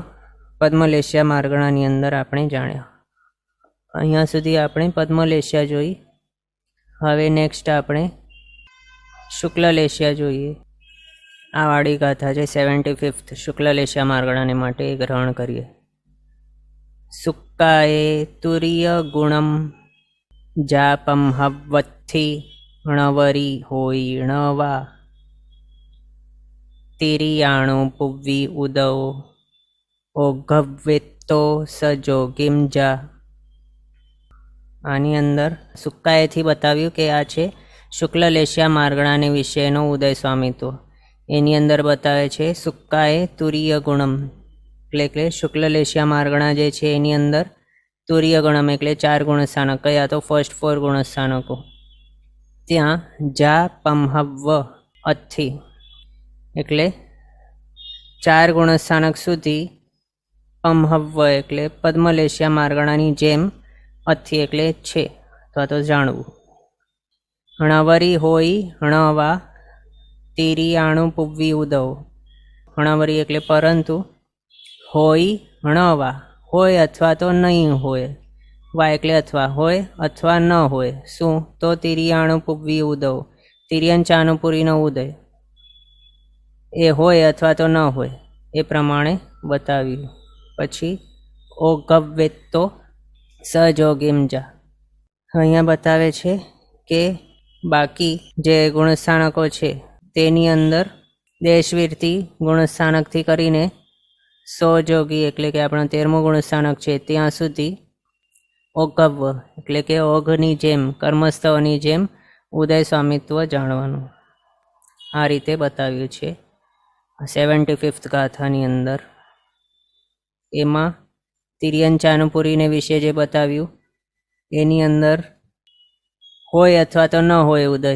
પદ્મલેશ્યા માર્ગણાની અંદર આપણે જાણ્યા. અહીંયા સુધી આપણે પદ્મલેશ્યા જોઈ. હવે નેક્સ્ટ આપણે શુક્લલેશ્યા જોઈએ. આ વાળી ગાથા છે 75th શુક્લલેશ્યા માર્ગણાને માટે એ ગ્રહણ કરીએ. સુક્કાએ તુર્ય ગુણમ જાપમ હવ્વત્થી ણવરી હોય ણવા તિરિયાણુ પુવ્વી ઉદૌ ઓઘવ્વેત્તો સજોગિમજા. આની અંદર સુક્કાએથી બતાવ્યું કે આ છે શુક્લલેશ્યા માર્ગણાને વિશેનો ઉદય સ્વામિત્વ. એની અંદર બતાવે છે સુક્કાએ તુર્ય ગુણમ, એટલે કે શુક્લલેશ્યા માર્ગણા જે છે એની અંદર તુર્ય ગુણમ એટલે 4 ગુણસ્થાનક. કયા તો ફર્સ્ટ 4 ગુણસ્થાનકો. ત્યાં જા પમહવ્વ અથી એટલે 4 ગુણસ્થાનક સુધી પમહવ્વ એટલે પદ્મલેશ્યા માર્ગણાની જેમ અથી એટલે છે અથવા તો જાણવું. ણવરી હોય ણવા તિરિયાણુ પુવ્વી ઉદવ. ણવરી એટલે પરંતુ, હોય ણવા હોય અથવા તો નહીં હોય, વા એટલે અથવા હોય અથવા ન હોય. શું? તો તિરિયાણુ પુવ્વી ઉદવ, તિર્યંચાનુપુરીનો ઉદય એ હોય અથવા તો ન હોય એ પ્રમાણે બતાવ્યું. પછી ઓઘવ્વેત્તો સજોગિમજા. અહીંયા બતાવે છે કે બાકી જે ગુણસ્થાનકો છે તેની અંદર દેશવીરથી ગુણસ્થાનકથી કરીને સોજોગી એટલે કે આપણો 13મું ગુણસ્થાનક છે ત્યાં સુધી ઓઘવ્વ એટલે કે ઓઘની જેમ કર્મસ્થળની જેમ ઉદય સ્વામિત્વ જાણવાનું. આ રીતે બતાવ્યું છે 75th ગાથાની અંદર. એમાં તિર્યંચાનુપુરીને વિશે જે બતાવ્યું એની અંદર હોય અથવા તો ન હોય ઉદય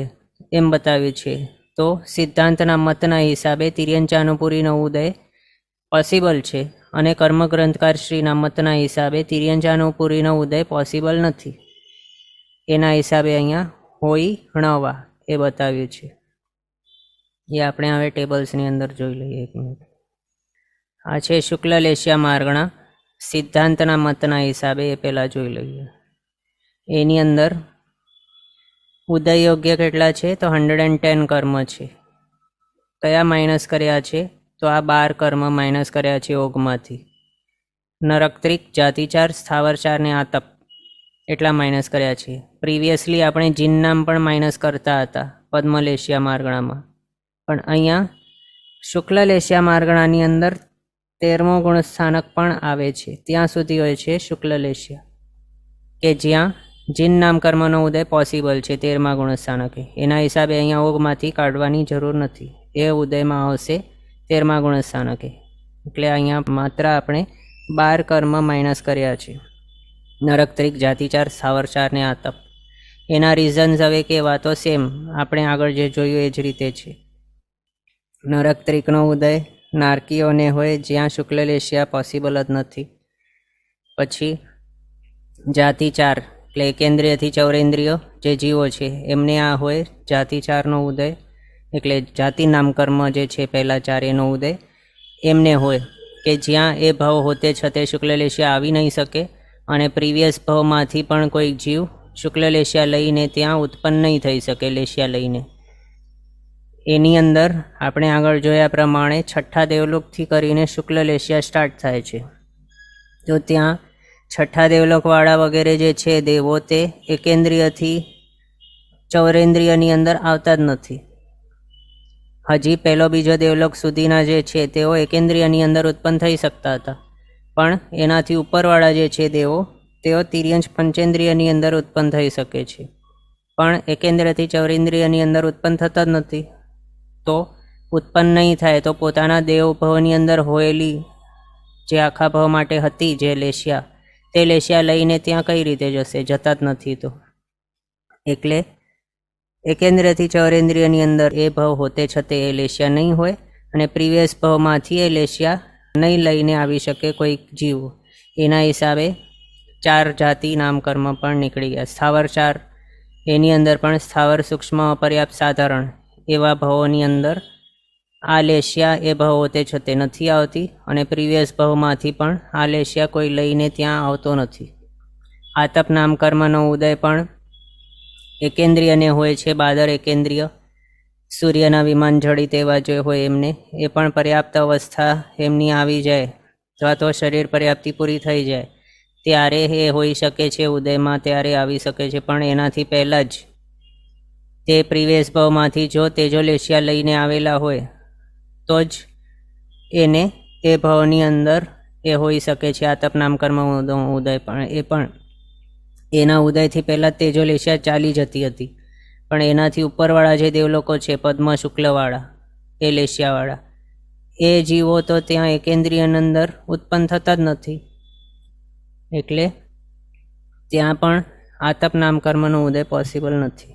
એમ બતાવ્યું છે. તો સિદ્ધાંતના મતના હિસાબે તિર્યંચાનુપુરીનો ઉદય પોસિબલ છે અને કર્મગ્રંથકાર શ્રીના મતના હિસાબે તિર્યંચાનુપુરીનો ઉદય પોસિબલ નથી. એના હિસાબે અહીંયા હોય ણવા એ બતાવ્યું છે. એ આપણે હવે ટેબલ્સની અંદર જોઈ લઈએ. 1 મિનિટ. આ છે શુક્લલેશ્યા માર્ગણા સિદ્ધાંતના મતના હિસાબે, એ પહેલાં જોઈ લઈએ. એની અંદર ઉદય યોગ્ય કેટલા છે? તો 110 કર્મ છે. કયા માઇનસ કર્યા છે? તો આ 12 કર્મ માઇનસ કર્યા છે યોગમાંથી. નરક્ત્રિક, જાતિચાર, સ્થાવરચાર ને આતપ એટલા માઇનસ કર્યા છે. પ્રિવિયસલી આપણે જીન નામ પણ માઇનસ કરતા હતા પદ્મલેશિયા માર્ગણામાં, પણ અહીંયા શુક્લલેશિયા માર્ગણાની અંદર 13મો ગુણસ્થાનક પણ આવે છે. ત્યાં સુધી હોય છે શુક્લલેશિયા, કે જ્યાં જીન નામ કર્મનો ઉદય પોસિબલ છે 13મા ગુણસ્થાનકે. એના હિસાબે અહીંયા ઓગમાંથી કાઢવાની જરૂર નથી, એ ઉદયમાં આવશે 13મા ગુણસ્થાનકે. એટલે અહીંયા માત્ર આપણે 12 કર્મ માઇનસ કર્યા છે, નરક્ત્રિક, જાતિચાર, સ્થાવરચાર ને આતપ. એના રીઝન્સ હવે કેવા? તો સેમ આપણે આગળ જે જોયું એ જ રીતે છે. નરક્ત્રિકનો ઉદય નારકીઓને હોય જ્યાં શુક્લલેશિયા પોસિબલ જ નથી. પછી જાતિચાર એટલે એકેન્દ્રિયથી ચૌરેન્દ્રિય જે જીવો છે એમને આ હોય જાતિચારનો ઉદય, એટલે જાતિ નામકર્મ જે છે પહેલા 4 એનો ઉદય એમને હોય, કે જ્યાં એ ભાવ હોતે છતે શુક્લલેશિયા આવી નહીં શકે, અને પ્રીવિયસ ભાવમાંથી પણ કોઈ જીવ શુક્લલેશિયા લઈને ત્યાં ઉત્પન્ન નહીં થઈ શકે લેશિયા લઈને. એની અંદર આપણે આગળ જોયા પ્રમાણે 6ઠ્ઠા દેવલોકથી કરીને શુક્લલેશિયા સ્ટાર્ટ થાય છે. તો ત્યાં 6ઠ્ઠા દેવલોકવાળા વગેરે જે છે દેવો, તે એકેન્દ્રિયથી ચૌરેન્દ્રિયની અંદર આવતા જ નથી. હજી પહેલો બીજો દેવલોક સુધીના જે છે તેઓ એકેન્દ્રિયની અંદર ઉત્પન્ન થઈ શકતા હતા, પણ એનાથી ઉપરવાળા જે છે દેવો તેઓ તિર્યંશ પંચેન્દ્રિયની અંદર ઉત્પન્ન થઈ શકે છે, પણ એકેન્દ્રથી ચૌરેન્દ્રિયની અંદર ઉત્પન્ન થતા જ નથી. તો ઉત્પન્ન નહીં થાય તો પોતાના દેવભાવની અંદર હોયેલી જે આખા ભાવ માટે હતી જે લેશિયા, તે લેશિયા લઈને ત્યાં કઈ રીતે જશે? જતા જ નથી. તો એટલે એકેન્દ્રથી ચૌરેન્દ્રિયની અંદર એ ભાવ હોતે છતે એ લેશિયા નહીં હોય, અને પ્રીવિયસ ભાવમાંથી એ લેશિયા નહીં લઈને આવી શકે કોઈ જીવ. એના હિસાબે 4 જાતિ નામકર્મ પણ નીકળી ગયા. સ્થાવરચાર, એની અંદર પણ સ્થાવર, સૂક્ષ્મ, અપર્યાપ્ત, સાધારણ એવા ભાવોની અંદર આ લેશિયા એ ભાવ હોતે છતે નથી આવતી, અને પ્રીવિયસ ભાવમાંથી પણ આ લેશિયા કોઈ લઈને ત્યાં આવતો નથી. આતપ નામકર્મનો ઉદય પણ એકેન્દ્રિયને હોય છે, બાદર એકેન્દ્રિય, સૂર્યના વિમાન જડિત એવા જે હોય એમને, એ પણ પર્યાપ્ત અવસ્થા એમની આવી જાય અથવા તો શરીર પર્યાપ્તિ પૂરી થઈ જાય ત્યારે એ હોઈ શકે છે ઉદયમાં, ત્યારે આવી શકે છે. પણ એનાથી પહેલાં જ તે પ્રિવેશ ભાવમાંથી જો તેજોલેશિયા લઈને આવેલા હોય તો જ એને એ ભાવની અંદર એ હોઈ શકે છે. આતપ નામકર્મ ઉદય પણ એ પણ એના ઉદયથી પહેલાં તેજોલેશિયા ચાલી જતી હતી, પણ એનાથી ઉપરવાળા જે દેવલોકો છે પદ્મ શુક્લવાળા, એ લેશિયાવાળા, એ જીવો તો ત્યાં એકેન્દ્રિયની અંદર ઉત્પન્ન થતા જ નથી. એટલે ત્યાં પણ આતપ નામકર્મનો ઉદય પોસિબલ નથી.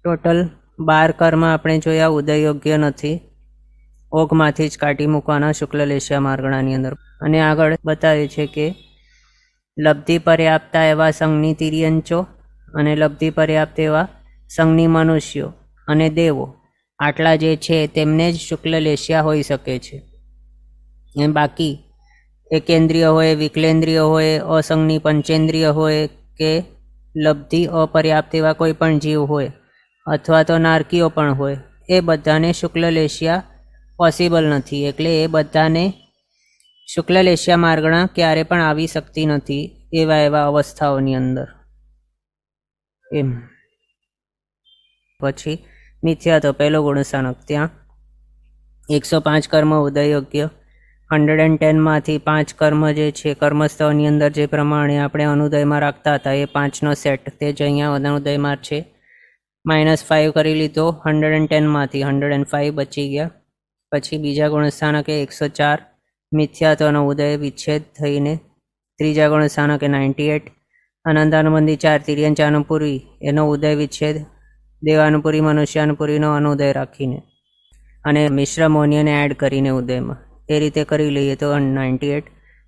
ટોટલ 12 કર્મ આપણે જોયા ઉદય યોગ્ય નથી, ઓગમાંથી જ કાઢી મૂકવાના શુક્લલેશિયા માર્ગણાની અંદર. અને આગળ બતાવે છે કે લબ્ધિ પર્યાપ્તા એવા સંઘની તિર્યંચો અને લબ્ધિ પર્યાપ્ત એવા સંઘની મનુષ્યો અને દેવો, આટલા જે છે તેમને જ શુક્લલેશિયા હોઈ શકે છે. એ બાકી એકેન્દ્રિય હોય, વિકલેન્દ્રિય હોય, અસંઘની પંચેન્દ્રિય હોય કે લબ્ધિ અપર્યાપ્ત એવા કોઈ પણ જીવ હોય અથવા તો નારકીઓ પણ હોય, એ બધાને શુક્લલેશિયા પોસિબલ નથી. એટલે એ બધાને શુક્લલેશિયા માર્ગણા ક્યારે પણ આવી શકતી નથી એવા અવસ્થાઓની અંદર. એમ પછી મિથ્યા તો પહેલો ગુણસ્થાનક, ત્યાં 105 કર્મ ઉદય યોગ્ય, 110માંથી 5 કર્મ જે છે કર્મસ્થળની અંદર જે પ્રમાણે આપણે અનુદયમાં રાખતા હતા એ 5નો સેટ તે જ અહીંયા અનુદયમાં છે. -5 કરી લીધો 110માંથી, 105 બચી ગયા. પછી બીજા ગુણસ્થાનકે 104 મિથ્યાત્વનો ઉદય વિચ્છેદ થઈને, ત્રીજા ગુણસ્થાનકે 98 અનંતાનુબંધી 4 તિર્યંચાનુપૂરી એનો ઉદય વિચ્છેદ, દેવાનુપૂરી મનુષ્યાનુપૂરીનો અનુદય રાખીને અને મિશ્ર મોનિયને એડ કરીને ઉદયમાં, એ રીતે કરી લઈએ તો 98.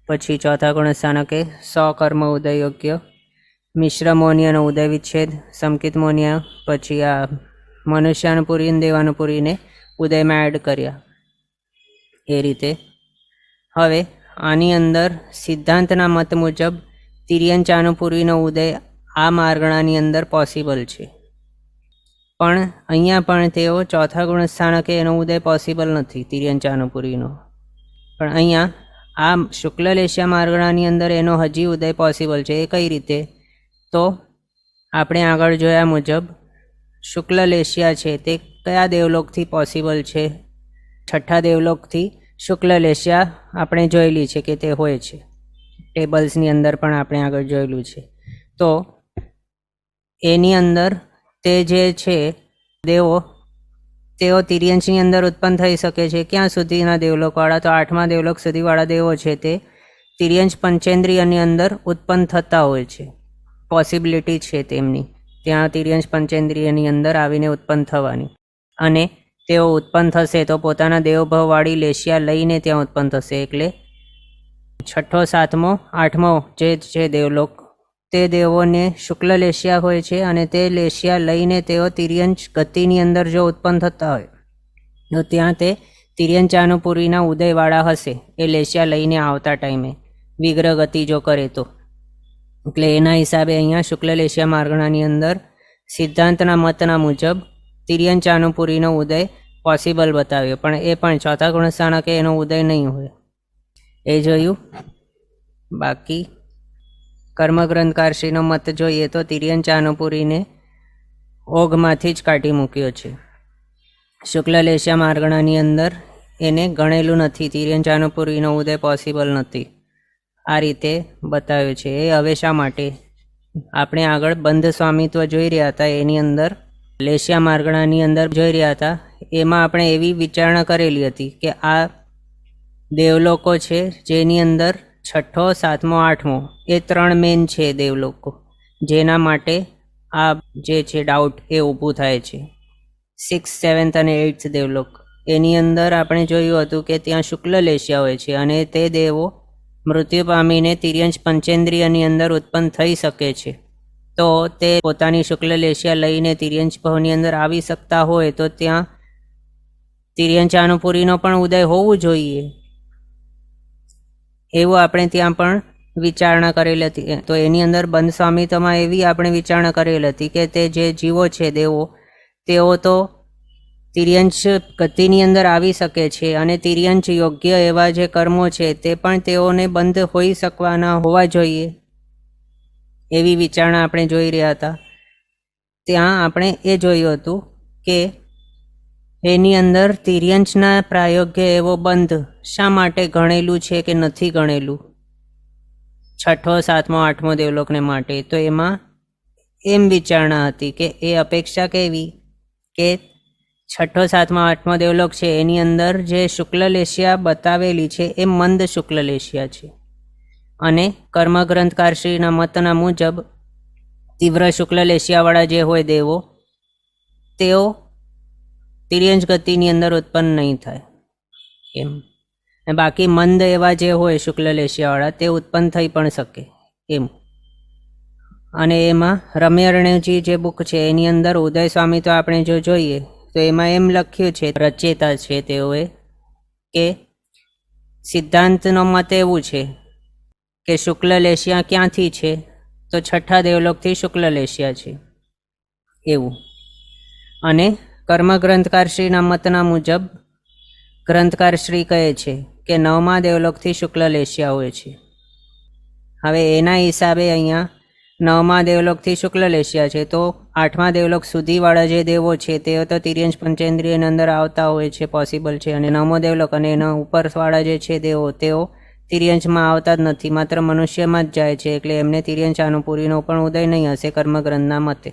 પછી ચોથા ગુણસ્થાનકે 100 કર્મ ઉદય યોગ્ય, મિશ્ર મોનિયાનો ઉદય વિચ્છેદ, સમકિત મોનિયા, પછી આ મનુષ્યાનુપૂરી અને દેવાનુપૂરીને ઉદયમાં એડ કર્યા એ રીતે. હવે આની અંદર સિદ્ધાંતના મત મુજબ તિર્યંચાનુપૂરીનો ઉદય આ માર્ગણાની અંદર પોસિબલ છે. પણ અહીંયા પણ તેઓ ચોથા ગુણસ્થાનકે એનો ઉદય પોસિબલ નથી, તિર્યંચાનુપુરીનો. પણ અહીંયા આ શુક્લલેશ્યા માર્ગણાની અંદર એનો હજી ઉદય પોસિબલ છે. એ કઈ રીતે? તો આપણે આગળ જોયા મુજબ શુક્લલેશ્યા છે તે કયા દેવલોકથી પોસિબલ છે? છઠ્ઠા દેવલોકથી શુક્લલેશ્યા આપણે જોયેલી છે કે તે હોય છે. ટેબલ્સની અંદર પણ આપણે આગળ જોયેલું છે. તો એની અંદર તે જે છે દેવો, તેઓ તિર્યંચની અંદર ઉત્પન્ન થઈ શકે છે. ક્યાં સુધીના દેવલોકવાળા? તો 8મા દેવલોક સુધીવાળા દેવો છે તે તિર્યંચ પંચેન્દ્રિયની અંદર ઉત્પન્ન થતા હોય છે. પોસિબિલિટી છે તેમની ત્યાં તિર્યંચ પંચેન્દ્રિયની અંદર આવીને ઉત્પન્ન થવાની. અને તેઓ ઉત્પન્ન થશે તો પોતાના દેવભાવવાળી લેશિયા લઈને ત્યાં ઉત્પન્ન થશે. એટલે 6ઠ્ઠો, 7મો, 8મો જે છે દેવલોક, તે દેવોને શુક્લ લેશિયા હોય છે. અને તે લેશિયા લઈને તેઓ તિર્યંચ ગતિની અંદર જો ઉત્પન્ન થતા હોય તો ત્યાં તે તિર્યંચાનુપુરીના ઉદયવાળા હશે એ લેશિયા લઈને આવતા ટાઈમે, વિગ્રહ ગતિ જો કરે તો. એટલે એના હિસાબે અહીંયા શુક્લ લેશિયા માર્ગણાની અંદર સિદ્ધાંતના મતના મુજબ તિર્યંચાનુપુરીનો ઉદય પોસિબલ બતાવ્યો. પણ એ પણ ચોથા ગુણસ્થાનકે એનો ઉદય નહીં હોય, એ જોયું. બાકી કર્મગ્રંથકારશ્રીનો મત જોઈએ તો તિર્યંચાનુપુરીને ઓઘમાંથી જ કાઢી મૂક્યો છે. શુક્લલેશિયા માર્ગણાની અંદર એને ગણેલું નથી, તિર્યંચાનુપુરીનો ઉદય પોસિબલ નથી. આ રીતે બતાવ્યું છે. એ હવે શા માટે? આપણે આગળ બંધ સ્વામિત્વ જોઈ રહ્યા હતા, એની અંદર લેશિયા માર્ગણાની અંદર જોઈ રહ્યા હતા. એમાં આપણે એવી વિચારણા કરેલી હતી કે આ દેવલોકો છે જેની અંદર 6ઠ્ઠો, 7મો, 8મો એ 3 મેન છે દેવલોકો, જેના માટે આ જે છે ડાઉટ એ ઊભું થાય છે. 6th, 7th અને 8th દેવલોક, એની અંદર આપણે જોયું હતું કે ત્યાં શુક્લ લેશિયા હોય છે અને તે દેવો મૃત્યુ પામીને તિર્યંચ પંચેન્દ્રિયની અંદર ઉત્પન્ન થઈ શકે છે. તો તે પોતાની શુક્લ લેશિયા લઈને તિર્યંચ ભવની અંદર આવી શકતા હોય તો ત્યાં તિર્યંચાનુપુરીનો પણ ઉદય હોવું જોઈએ, એવું આપણે ત્યાં પણ વિચારણા કરેલી હતી. તો એની અંદર બંધ સ્વામિત્વમાં એવી આપણે વિચારણા કરેલી હતી કે તે જે જીવો છે દેવો, તેઓ તો તિર્યંચ ગતિની અંદર આવી શકે છે અને તિર્યંચ યોગ્ય એવા જે કર્મો છે તે પણ તેઓને બંધ હોઈ શકવાના હોવા જોઈએ, એવી વિચારણા આપણે જોઈ રહ્યા હતા. ત્યાં આપણે એ જોયું હતું કે એની અંદર તિર્યંચના પ્રાયોગ્ય એવો બંધ શા માટે ગણેલું છે કે નથી ગણેલું 6ઠ્ઠો, 7મો, 8મો દેવલોકને માટે? તો એમાં એમ વિચારણા હતી કે એ અપેક્ષા કેવી કે 6ઠ્ઠો, 7મો, 8મો દેવલોક છે એની અંદર જે શુક્લ લેશિયા બતાવેલી છે એ મંદ શુક્લ લેશિયા છે. અને કર્મગ્રંથકારશ્રીના મતના મુજબ તીવ્ર શુક્લ લેશિયાવાળા જે હોય દેવો, તેઓ તિર્યંચ ગતિની અંદર ઉત્પન્ન નહીં થાય એમ. બાકી મંદ એવા જે હોય શુક્લ લેશિયાવાળા તે ઉત્પન્ન થઈ પણ શકે એમ. અને એમાં રમ્યરણ્યજી જે બુક છે એની અંદર ઉદય સ્વામી તો આપણે જો જોઈએ તો એમાં એમ લખ્યું છે, રચેતા છે તેઓએ, કે સિદ્ધાંતનો મત એવું છે કે શુક્લ લેશિયા ક્યાંથી છે? તો 6ઠ્ઠા દેવલોકથી શુક્લ લેશિયા છે એવું. અને કર્મગ્રંથકારશ્રીના મતના મુજબ ગ્રંથકારશ્રી કહે છે કે 9મા દેવલોકથી શુક્લ લેશિયા હોય છે. હવે એના હિસાબે અહીંયા 9મા દેવલોકથી શુક્લ લેશિયા છે તો 8મા દેવલોક સુધીવાળા જે દેવો છે તેઓ તો તિર્યંચ પંચેન્દ્રિયની અંદર આવતા હોય છે, પોસિબલ છે. અને 9મો દેવલોક અને એના ઉપરવાળા જે છે દેવો, તેઓ તિર્યંચમાં આવતા જ નથી, માત્ર મનુષ્યમાં જ જાય છે. એટલે એમને તિર્યંચાનુપુરીનો પણ ઉદય નહીં હશે કર્મગ્રંથના મતે.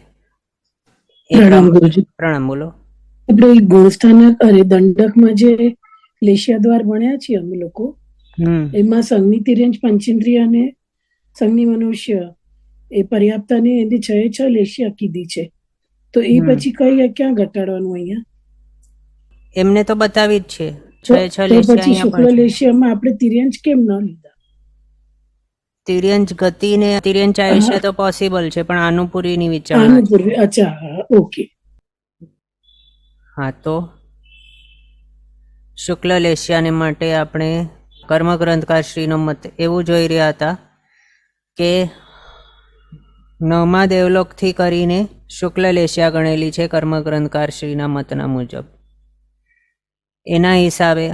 પ્રણામ. બોલો. આપણે ગુણસ્થાનક અને દંડકમાં જે લેશિયા દ્વાર ભણ્યા છીએ અમે લોકો, એમાં સંઘની તિર્યંચ પંચેન્દ્રિય અને સંઘની મનુષ્ય એ પર્યાપ્તાને એને 6 લેશિયા કીધી છે. તો એ પછી કઈ ક્યાં ઘટાડવાનું અહીંયા? એમને તો બતાવી જ છે 6 પછી શુક્લ લેશિયામાં આપણે તિર્યંચ કેમ ન લીધા? તિર્યંચ ગતિ ને તિર્યંચ આયુષ્ય તો પોસિબલ છે, પણ આનુપુરીની વિચારણા. અચ્છા, ઓકે. હા, તો શુક્લ લેશિયાને માટે આપણે કર્મગ્રંથકારશ્રીનો મત એવું જોઈ રહ્યા હતા કે નવમા દેવલોકથી કરીને શુક્લ લેશિયા ગણેલી છે કર્મગ્રંથકાર શ્રીના મતના મુજબ. એના હિસાબે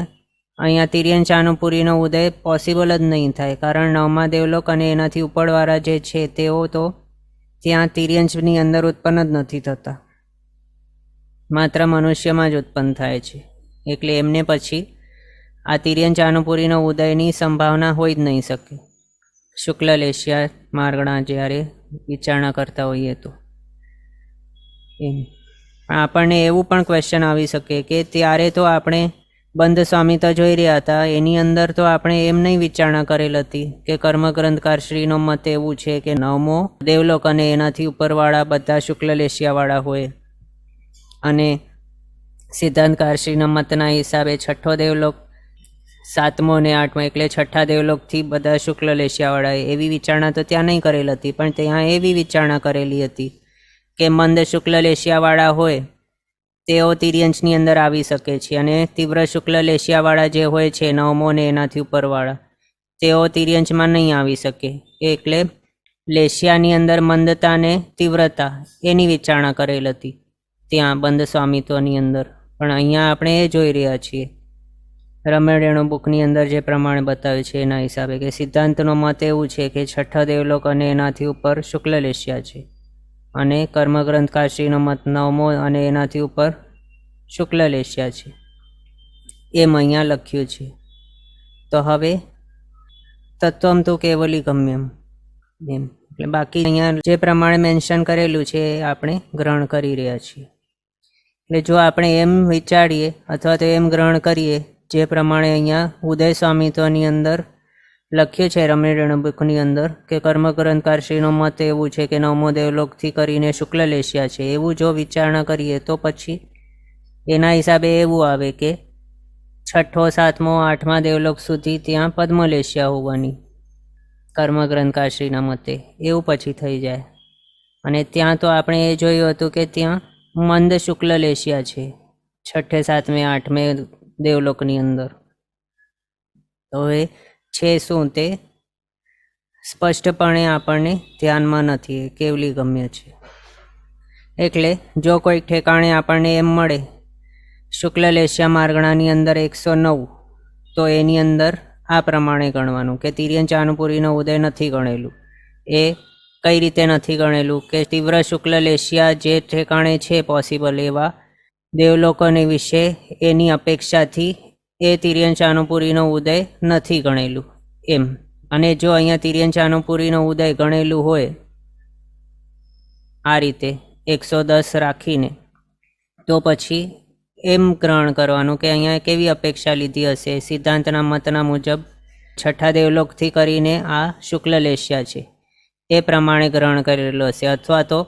અહીંયા તિર્યન ચાનુપુરીનો ઉદય પોસિબલ જ નહીં થાય, કારણ નવમા દેવલોક અને એનાથી ઉપરવાળા જે છે તેઓ તો ત્યાં તિર્યંશની અંદર ઉત્પન્ન જ નથી થતા, માત્ર મનુષ્યમાં જ ઉત્પન્ન થાય છે. એટલે એમને પછી આ તિર્યન ચાનુપુરીનો ઉદયની સંભાવના હોઈ જ નહીં શકે શુક્લ લેશિયા માર્ગણા જ્યારે વિચારણા કરતા હોઈએ તો. એમ આપણને એવું પણ ક્વેશ્ચન આવી શકે કે ત્યારે તો આપણે બંધ સ્વામી તો જોઈ રહ્યા હતા, એની અંદર તો આપણે એમ નહીં વિચારણા કરેલ હતી કે કર્મગ્રંથકાર શ્રીનો મત એવું છે કે નવમો દેવલોક અને એનાથી ઉપરવાળા બધા શુક્લ લેશિયાવાળા હોય, અને સિદ્ધાંતકાર શ્રીના મતના હિસાબે છઠ્ઠો દેવલોક, સાતમો અને આઠમો એટલે છઠ્ઠા દેવલોકથી બધા શુક્લ લેશિયાવાળા. એવી વિચારણા તો ત્યાં નહીં કરેલ હતી, પણ ત્યાં એવી વિચારણા કરેલી હતી કે મંદ શુક્લ લેશિયાવાળા હોય તેઓ તિર્યંશની અંદર આવી શકે છે, અને તીવ્ર શુક્લ લેશિયાવાળા જે હોય છે નવમો ને એનાથી ઉપરવાળા તેઓ તિર્યંશમાં નહીં આવી શકે. એટલે લેશિયાની અંદર મંદતા ને તીવ્રતા એની વિચારણા કરેલ હતી ત્યાં બંધ સ્વામિત્વની અંદર. પણ અહીંયા આપણે એ જોઈ રહ્યા છીએ રમણેણુ બુકની અંદર જે પ્રમાણે બતાવ્યું છે એના હિસાબે કે સિદ્ધાંતનો મત એવું છે કે છઠ્ઠા દેવલોક અને એનાથી ઉપર શુક્લ લેશિયા છે, અને કર્મગ્રંથકાશ્રીનો મત નવમો અને એનાથી ઉપર શુક્લ લેશિયા છે, એમ અહીંયા લખ્યું છે. તો હવે તત્વમ તો કેવલી ગમ્યમ એમ, એટલે બાકી અહીંયા જે પ્રમાણે મેન્શન કરેલું છે એ આપણે ગ્રહણ કરી રહ્યા છીએ. એટલે જો આપણે એમ વિચારીએ અથવા તો એમ ગ્રહણ કરીએ જે પ્રમાણે અહીંયા ઉદય સ્વામિત્વની અંદર લખ્યું છે રમણીરેણુ બુકની અંદર કે કર્મગ્રંથકાર શ્રીનો મત એવું છે કે નવમો દેવલોકથી કરીને શુક્લ લેશિયા છે, એવું જો વિચારણા કરીએ તો પછી એના હિસાબે એવું આવે કે છઠ્ઠો, સાતમો, આઠમા દેવલોક સુધી ત્યાં પદ્મલેશિયા હોવાની કર્મગ્રંથકાર શ્રીના મતે એવું પછી થઈ જાય. અને ત્યાં તો આપણે એ જોયું હતું કે ત્યાં મંદ શુક્લ લેશિયા છે છઠ્ઠે, સાતમે, આઠમે દેવલોકની અંદર. તો એ છે શું તે સ્પષ્ટપણે આપણને ધ્યાનમાં નથી, કેવલી ગમ્ય છે. એટલે જો કોઈ ઠેકાણે આપણને એમ મળે શુક્લ લેશિયા માર્ગણાની અંદર 109, તો એની અંદર આ પ્રમાણે ગણવાનું કે તિર્યન ચાનુપુરીનો ઉદય નથી ગણેલું. એ કઈ રીતે નથી ગણેલું કે તીવ્ર શુક્લ લેશિયા જે ઠેકાણે છે પોસિબલ એવા દેવલોકોને વિશે એની અપેક્ષાથી એ તિર્યન ચાનુપુરીનો ઉદય નથી ગણેલું એમ. અને જો અહીંયા તિર્યન ચાનુપુરીનો ઉદય ગણેલું હોય આ રીતે 110 રાખીને, તો પછી એમ ગ્રહણ કરવાનું કે અહીંયા કેવી અપેક્ષા લીધી હશે. સિદ્ધાંતના મતના મુજબ છઠ્ઠા દેવલોકથી કરીને આ શુક્લ લેશિયા છે એ પ્રમાણે ગ્રહણ કરેલું હશે, અથવા તો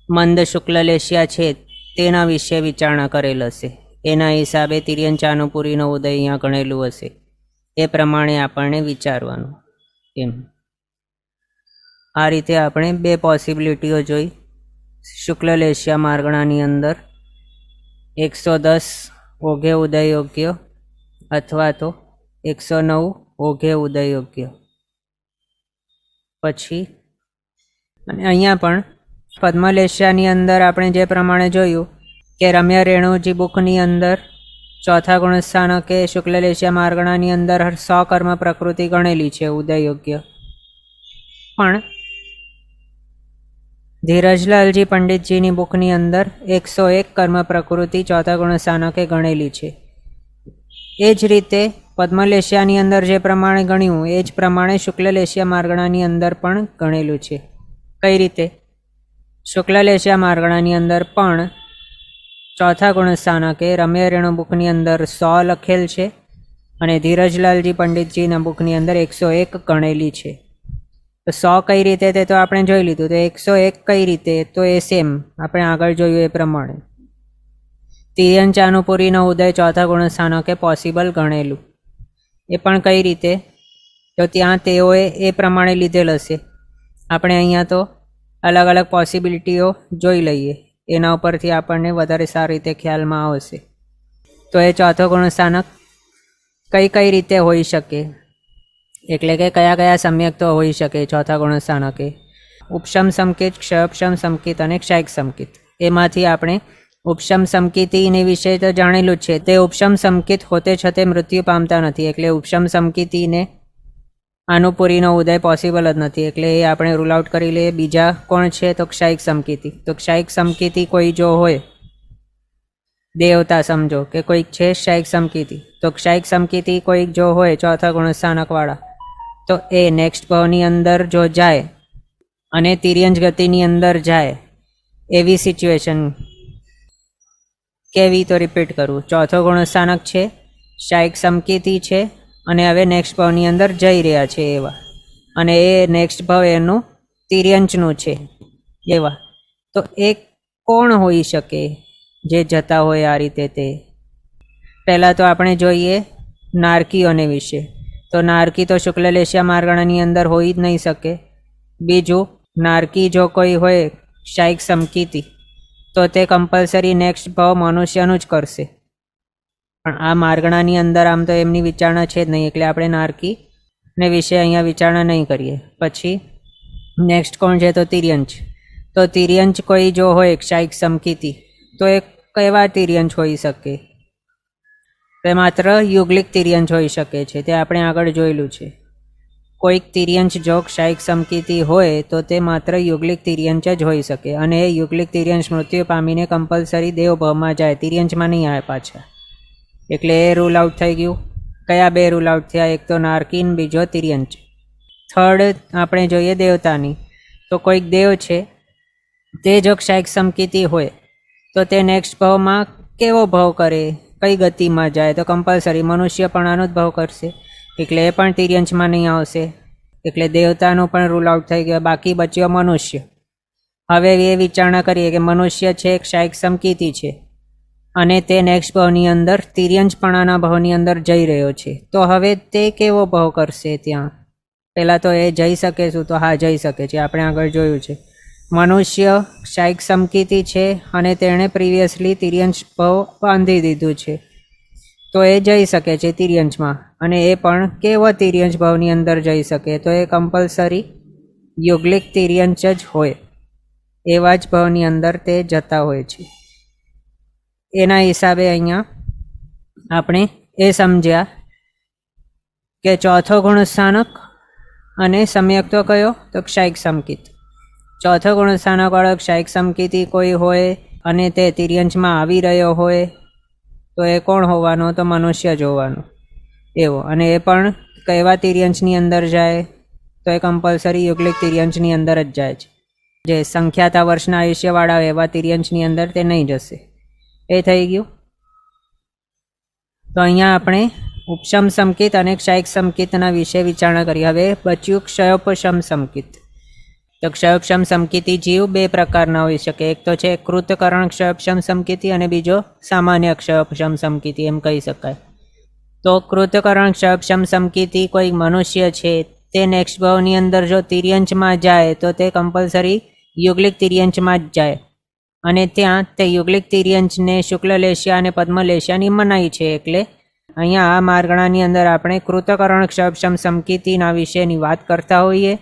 મંદ શુક્લ લેશિયા છે તેના વિશે વિચારણા કરેલ હશે. એના હિસાબે તિર્યન ચાનુપુરીનો ઉદય અહીંયા ગણેલું હશે. એ પ્રમાણે આપણને વિચારવાનું એમ. આ રીતે આપણે બે પોસિબિલિટીઓ જોઈ. શુક્લ લેશિયા માર્ગણાની અંદર 110 ઓઘે ઉદય યોગ્ય અથવા તો 109 ઓઘે ઉદય યોગ્ય. પછી અને અહીંયા પણ પદ્મલેશિયાની અંદર આપણે જે પ્રમાણે જોયું કે રમ્ય રેણુજી બુકની અંદર ચોથા ગુણસ્થાનકે શુક્લ લેશિયા માર્ગણાની અંદર 100 કર્મ પ્રકૃતિ ગણેલી છે ઉદય યોગ્ય. પણ ધીરજલાલજી પંડિતજીની બુકની અંદર 101 કર્મ પ્રકૃતિ ચોથા ગુણસ્થાનકે ગણેલી છે. એ જ રીતે પદ્મલેશિયાની અંદર જે પ્રમાણે ગણ્યું એ જ પ્રમાણે શુક્લ લેશિયા માર્ગણાની અંદર પણ ગણેલું છે. કઈ રીતે? શુક્લ લેશિયા માર્ગણાની અંદર પણ ચોથા ગુણસ્થાનકે રમ્ય રેણુ બુકની અંદર 100 લખેલ છે, અને ધીરજલાલજી પંડિતજીના બુકની અંદર 101 ગણેલી છે. તો 100 કઈ રીતે તે તો આપણે જોઈ લીધું. તો 101 કઈ રીતે? તો એ સેમ આપણે આગળ જોયું એ પ્રમાણે તિર્યન ચાનુપુરીનો ઉદય ચોથા ગુણસ્થાનકે પોસિબલ ગણેલું. એ પણ કઈ રીતે? તો ત્યાં તેઓએ એ પ્રમાણે લીધેલ હશે. આપણે અહીંયા તો અલગ અલગ પોસિબિલિટીઓ જોઈ લઈએ, એના ઉપરથી આપણને વધારે સારી રીતે ખ્યાલમાં આવશે. તો એ ચોથો ગુણસ્થાનક કઈ રીતે હોઈ શકે, એટલે કે કયા કયા સમ્યક તો હોઈ શકે ચોથા ગુણસ્થાનકે. ઉપશમ સંકેત, ક્ષયોપશમ સંકેત અને ક્ષાયક સંકેત. એમાંથી આપણે ઉપશમ સંકેતીને વિશે તો જાણેલું જ છે. તે ઉપશમ સંકેત હોતે છતે મૃત્યુ પામતા નથી, એટલે ઉપશમ સંકેતીને આનુપૂરીનો ઉદય પોસિબલ જ નથી, એટલે એ આપણે રૂલ આઉટ કરી લઈએ. બીજા કોણ છે? તો ક્ષાયક સંકેતી. તો ક્ષાયક સંકેતી કોઈ જો હોય, દેવતા સમજો કે કોઈક છે ક્ષાયક સંકેતી, તો ક્ષાયક સંકેતી કોઈક જો હોય ચોથા ગુણસ્થાનકવાળા, તો એ નેક્સ્ટ ભાવની અંદર જો જાય અને તિર્યંજ ગતિની અંદર જાય, એવી સિચ્યુએશન કેવી? તો રિપીટ કરું. ચોથો ગુણસ્થાનક છે, ક્ષાયક સંકેતી છે અને હવે નેક્સ્ટ ભાવની અંદર જઈ રહ્યા છે એવા, અને એ નેક્સ્ટ ભાવ એનું તિર્યંચનું છે એવા. તો એ કોણ હોઈ શકે જે જતા હોય આ રીતે? તે પહેલાં તો આપણે જોઈએ નારકીઓને વિશે. તો નારકી તો શુક્લલેશિયા માર્ગણાની અંદર હોઈ જ નહીં શકે. બીજું, નારકી જો કોઈ હોય ક્ષાયક સંકેતી, તો તે કમ્પલસરી નેક્સ્ટ ભાવ મનુષ્યનું જ કરશે. પણ આ માર્ગણાની અંદર આમ તો એમની વિચારણા છે જ નહીં, એટલે આપણે નારકીને વિશે અહીંયા વિચારણા નહીં કરીએ. પછી નેક્સ્ટ કોણ છે? તો તિર્યંચ. તો તિર્યંચ કોઈ જો હોય ક્ષાયક સંકેતી, તો એ કેવા તિર્યંચ હોઈ શકે? તે માત્ર યુગલિક તિર્યંચ હોઈ શકે છે. તે આપણે આગળ જોયેલું છે. કોઈક તિર્યંચ જો ક્ષાયક સંકેતી હોય તો તે માત્ર યુગલિક તિર્યંચ જ હોઈ શકે, અને એ યુગલિક તિર્યંચ મૃત્યુ પામીને કમ્પલસરી દેવભાવમાં જાય, તિર્યંચમાં નહીં આવે પાછા. એટલે એ રૂલ આઉટ થઈ ગયું. કયા બે રૂલ આઉટ થયા? એક તો નારકીન, બીજો તિર્યંચ. થર્ડ આપણે જોઈએ દેવતાની. તો કોઈક દેવ છે, તે જો ક્ષાયક સંકેતી હોય તો તે નેક્સ્ટ ભાવમાં કેવો ભાવ કરે, કઈ ગતિમાં જાય? તો કમ્પલસરી મનુષ્યપણાનો જ ભાવ કરશે, એટલે એ પણ તિર્યંચમાં નહીં આવશે. એટલે દેવતાનું પણ રૂલ આઉટ થઈ ગયો. બાકી બચ્યો મનુષ્ય. હવે એ વિચારણા કરીએ કે મનુષ્ય છે ક્ષાયક સંકેતી છે અને તે નેક્સ્ટ ભાવની અંદર તિર્યંચપણાના ભાવની અંદર જઈ રહ્યો છે, તો હવે તે કેવો ભાવ કરશે ત્યાં? પહેલાં તો એ જઈ શકે શું? તો હા, જઈ શકે છે. આપણે આગળ જોયું છે. મનુષ્ય ક્ષાયક સંકેતી છે અને તેણે પ્રિવિયસલી તિર્યંચ ભાવ બાંધી દીધું છે, તો એ જઈ શકે છે તિર્યંચમાં. અને એ પણ કેવો તિર્યંચ ભાવની અંદર જઈ શકે? તો એ કમ્પલસરી યુગલિક તિર્યંચ જ હોય, એવા જ ભાવની અંદર તે જતા હોય છે. એના હિસાબે અહીંયા આપણે એ સમજ્યા કે ચોથો ગુણસ્થાનક અને સમ્યક્તો કયો? તો ક્ષાયક સંકેત. ચોથો ગુણસ્થાનકવાળો ક્ષાયક સંકેતી કોઈ હોય અને તે તિર્યંચમાં આવી રહ્યો હોય, તો એ કોણ હોવાનો? તો મનુષ્ય જ હોવાનો એવો. અને એ પણ કયા તિર્યંચની અંદર જાય? તો એ કમ્પલસરી યુગલિક તિર્યંચની અંદર જ જાય છે. જે સંખ્યાતા વર્ષના આયુષ્યવાળા એવા તિર્યંચની અંદર તે નહીં જશે. એ થઈ ગયું. તો અહીંયા આપણે ઉપશમ સંકેત અને ક્ષાયક સંકેતના વિશે વિચારણા કરી. હવે બચ્યું ક્ષયોપશમ સંકેત. તો ક્ષયોપશમ સંકેતી જીવ બે પ્રકારના હોઈ શકે. એક તો છે કૃતકરણ ક્ષયોપશમ સંકેતી અને બીજો સામાન્ય ક્ષયોપશમ સંકેતી એમ કહી શકાય. તો કૃતકરણ ક્ષયોપશમ સંકેતી કોઈ મનુષ્ય છે, તે નેક્સ્ટ ભાવની અંદર જો તિર્યંચમાં જાય તો તે કમ્પલસરી યુગલિક તિર્યંચમાં જ જાય, અને ત્યાં તે યુગલિક તિર્યંચને શુક્લલેશિયા અને પદ્મલેશિયાની મનાઈ છે. એટલે અહીંયા આ માર્ગણાની અંદર આપણે કૃતકરણ ક્ષયોપશમ સંકેતીના વિશેની વાત કરતા હોઈએ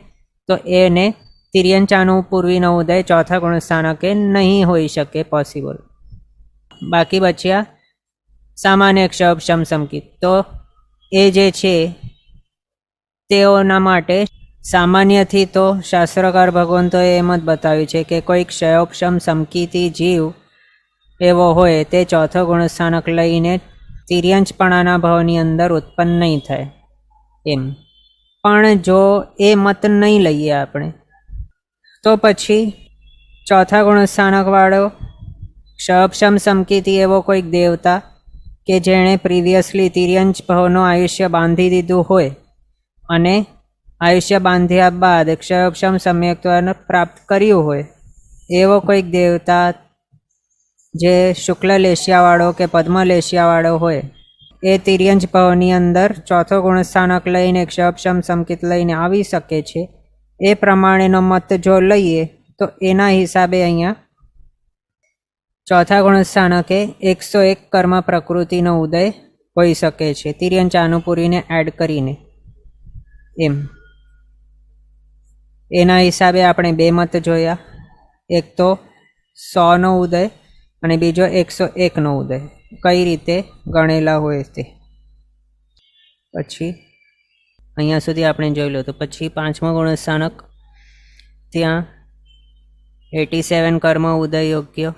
તો એને તિર્યંચાનું પૂર્વીનો ઉદય ચોથા ગુણસ્થાનકે નહીં હોઈ શકે પોસિબલ. બાકી બચ્યા સામાન્ય ક્ષયોપશમ સંકેત. તો એ જે છે તેઓના માટે સામાન્યથી તો શાસ્ત્રકાર ભગવંતોએ એમ જ બતાવ્યું છે કે કોઈ ક્ષયોપશમ સંકેતી જીવ એવો હોય તે ચોથો ગુણસ્થાનક લઈને તિર્યંચપણાના ભાવની અંદર ઉત્પન્ન નહીં થાય એમ. પણ જો એ મત નહીં લઈએ આપણે, તો પછી ચોથા ગુણસ્થાનકવાળો ક્ષયોપશમ સંકેતી એવો કોઈક દેવતા કે જેણે પ્રિવિયસલી તિર્યંચ ભાવનો આયુષ્ય બાંધી દીધું હોય અને આયુષ્ય બાંધ્યા બાદ ક્ષયોપશમ સમ્યક્ત્વને પ્રાપ્ત કર્યું હોય, એવો કોઈક દેવતા જે શુક્લલેશિયાવાળો કે પદ્મલેશિયાવાળો હોય, એ તિર્યંચ ભાવની અંદર ચોથો ગુણસ્થાનક લઈને ક્ષયોપશમ સંકેત લઈને આવી શકે છે. એ પ્રમાણેનો મત જો લઈએ તો એના હિસાબે અહીંયા ચોથા ગુણસ્થાનકે 101 કર્મ પ્રકૃતિનો ઉદય હોઈ શકે છે, તિર્યંચ અનુપૂરીને એડ કરીને એમ. એના હિસાબે આપણે બે મત જોયા, એક તો 100નો ઉદય અને બીજો 101નો ઉદય, કઈ રીતે ગણેલા હોય તે. પછી અહીંયા સુધી આપણે જોઈ લો. તો પછી 5મો ગુણસ્થાનક, ત્યાં 87 કર્મ ઉદય યોગ્ય,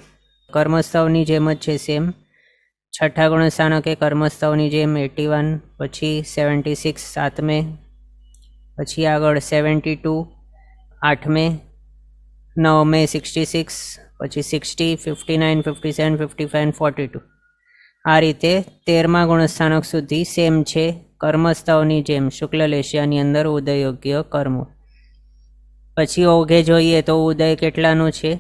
કર્મસ્થવની જેમ જ છે સેમ. 6ઠ્ઠા ગુણસ્થાનકે કર્મસ્થવની જેમ 81, પછી 76 7મે, પછી આગળ 72 8મે, 9મે 66, પછી 60 59 57 55 42. આ રીતે 13મા ગુણસ્થાનક સુધી સેમ છે કર્મસ્થવની જેમ શુક્લ લેશિયાની અંદર ઉદય યોગ્ય કર્મો. પછી ઓઘે જોઈએ તો ઉદય કેટલાનું છે?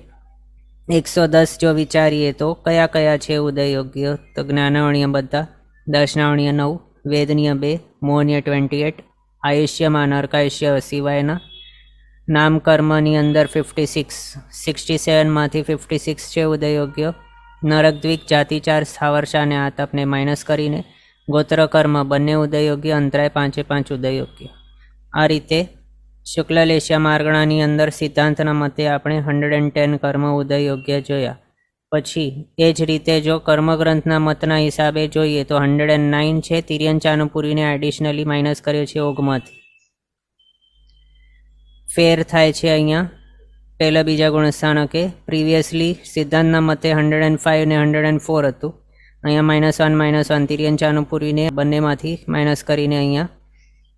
110. જો વિચારીએ તો કયા કયા છે ઉદય યોગ્ય? તો જ્ઞાનાવણીય બધા, દર્શનાવણીય 9, વેદનીય 2, મોહનીય 28, આયુષ્યમાં અર્કાયુષ્ય સિવાયના. નામકર્મની અંદર 56, 67માંથી 56 છે ઉદય યોગ્ય. નરકદ્વિક જાતિચાર સ્થાવરશાને આતપને માઇનસ કરીને ગોત્રકર્મ બંને ઉદય યોગ્ય, અંતરાય 5 ઉદય યોગ્ય. આ રીતે શુક્લ લેશિયા માર્ગણાની અંદર સિદ્ધાંતના મતે આપણે 110 કર્મ ઉદય યોગ્ય જોયા. પછી એ જ રીતે જો કર્મગ્રંથના મતના હિસાબે જોઈએ તો 109 છે. તિર્યંચાનુપુરીને એડિશનલી માઇનસ કર્યો છે ઓગમાંથી. ફેર થાય છે અહીંયા પહેલા બીજા ગુણસ્થાનકે. પ્રિવિયસલી સિદ્ધાંતના મતે 105 ને 104 હતું. અહીંયા -1 તિર્યંચાનુપુરીને બંનેમાંથી માઇનસ કરીને અહીંયા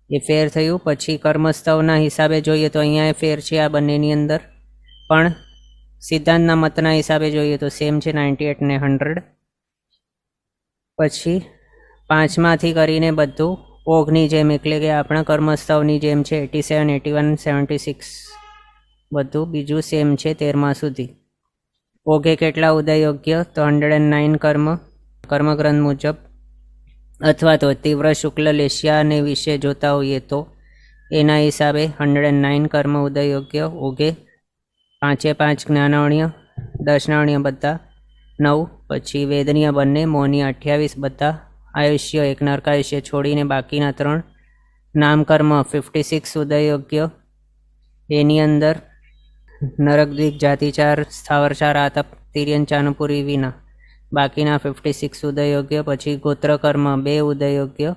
એ ફેર થયું. પછી કર્મસ્થવના હિસાબે જોઈએ તો અહીંયા એ ફેર છે આ બંનેની અંદર, પણ સિદ્ધાંતના મતના હિસાબે જોઈએ તો સેમ છે 98 ને 100. પછી 5માંથી કરીને બધું ઓઘની જેમ, એટલે કે આપણા કર્મસ્થવની જેમ છે 87 81 76, બધું બીજું સેમ છે 13મા સુધી. ઓઘે કેટલા ઉદય યોગ્ય? તો 109 કર્મગ્રંથ મુજબ, અથવા તો તીવ્ર શુક્લ લેશિયાને વિશે જોતા હોઈએ તો એના હિસાબે 109 કર્મ ઉદય યોગ્ય. ઓઘે 5 જ્ઞાનાવણીય, દર્શનાવણીય બધા 9, પછી વેદનીય બંને, મોહનીય 28 બધા, આયુષ્ય એક નરકાયુષ્ય છોડીને બાકીના 3. નામકર્મ 56 ઉદય યોગ્ય. એની અંદર નરકદ્વિક જાતિચાર સ્થાવરચાર આતપ તિર્યંચાનુપુરી વિના બાકીના 56 ઉદય યોગ્ય. પછી ગોત્રકર્મ 2 ઉદય યોગ્ય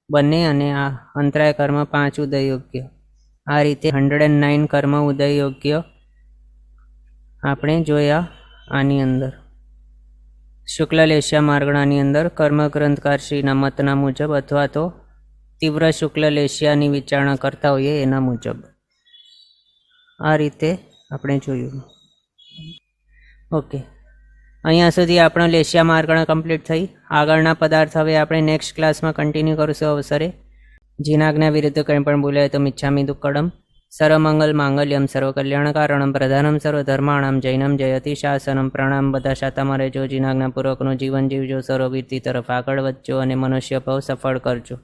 બંને, અને આ અંતરાય કર્મ 5 ઉદય યોગ્ય. આ રીતે 109 કર્મ ઉદય યોગ્ય આપણે જોયા આની અંદર શુક્લ લેશિયા માર્ગણાની અંદર કર્મગ્રંથકારશ્રીના મતના મુજબ, અથવા તો તીવ્ર શુક્લ લેશિયાની વિચારણા કરતા હોઈએ એના મુજબ. આ રીતે આપણે જોયું. ઓકે, અહીંયા સુધી આપણો લેશિયા માર્ગણા કમ્પ્લીટ થઈ. આગળના પદાર્થ હવે આપણે નેક્સ્ટ ક્લાસમાં કન્ટિન્યુ કરીશું અવસરે. જીનાજ્ઞા વિરુદ્ધ કંઈ પણ બોલાય તો મિચ્છામિ દુક્કડમ. સર્વમંગલ માંગલ્યમ સર્વકલ્યાણકારણમ પ્રધાનમ સર્વધર્માણામ જૈનમ જયતિ શાસનમ. પ્રણામ. બધા શાતામાં રહેજો, જીનાજ્ઞાપૂર્વકનું જીવન જીવજો, સર્વવીરતી તરફ આગળ વધજો અને મનુષ્ય ભાવ સફળ કરજો.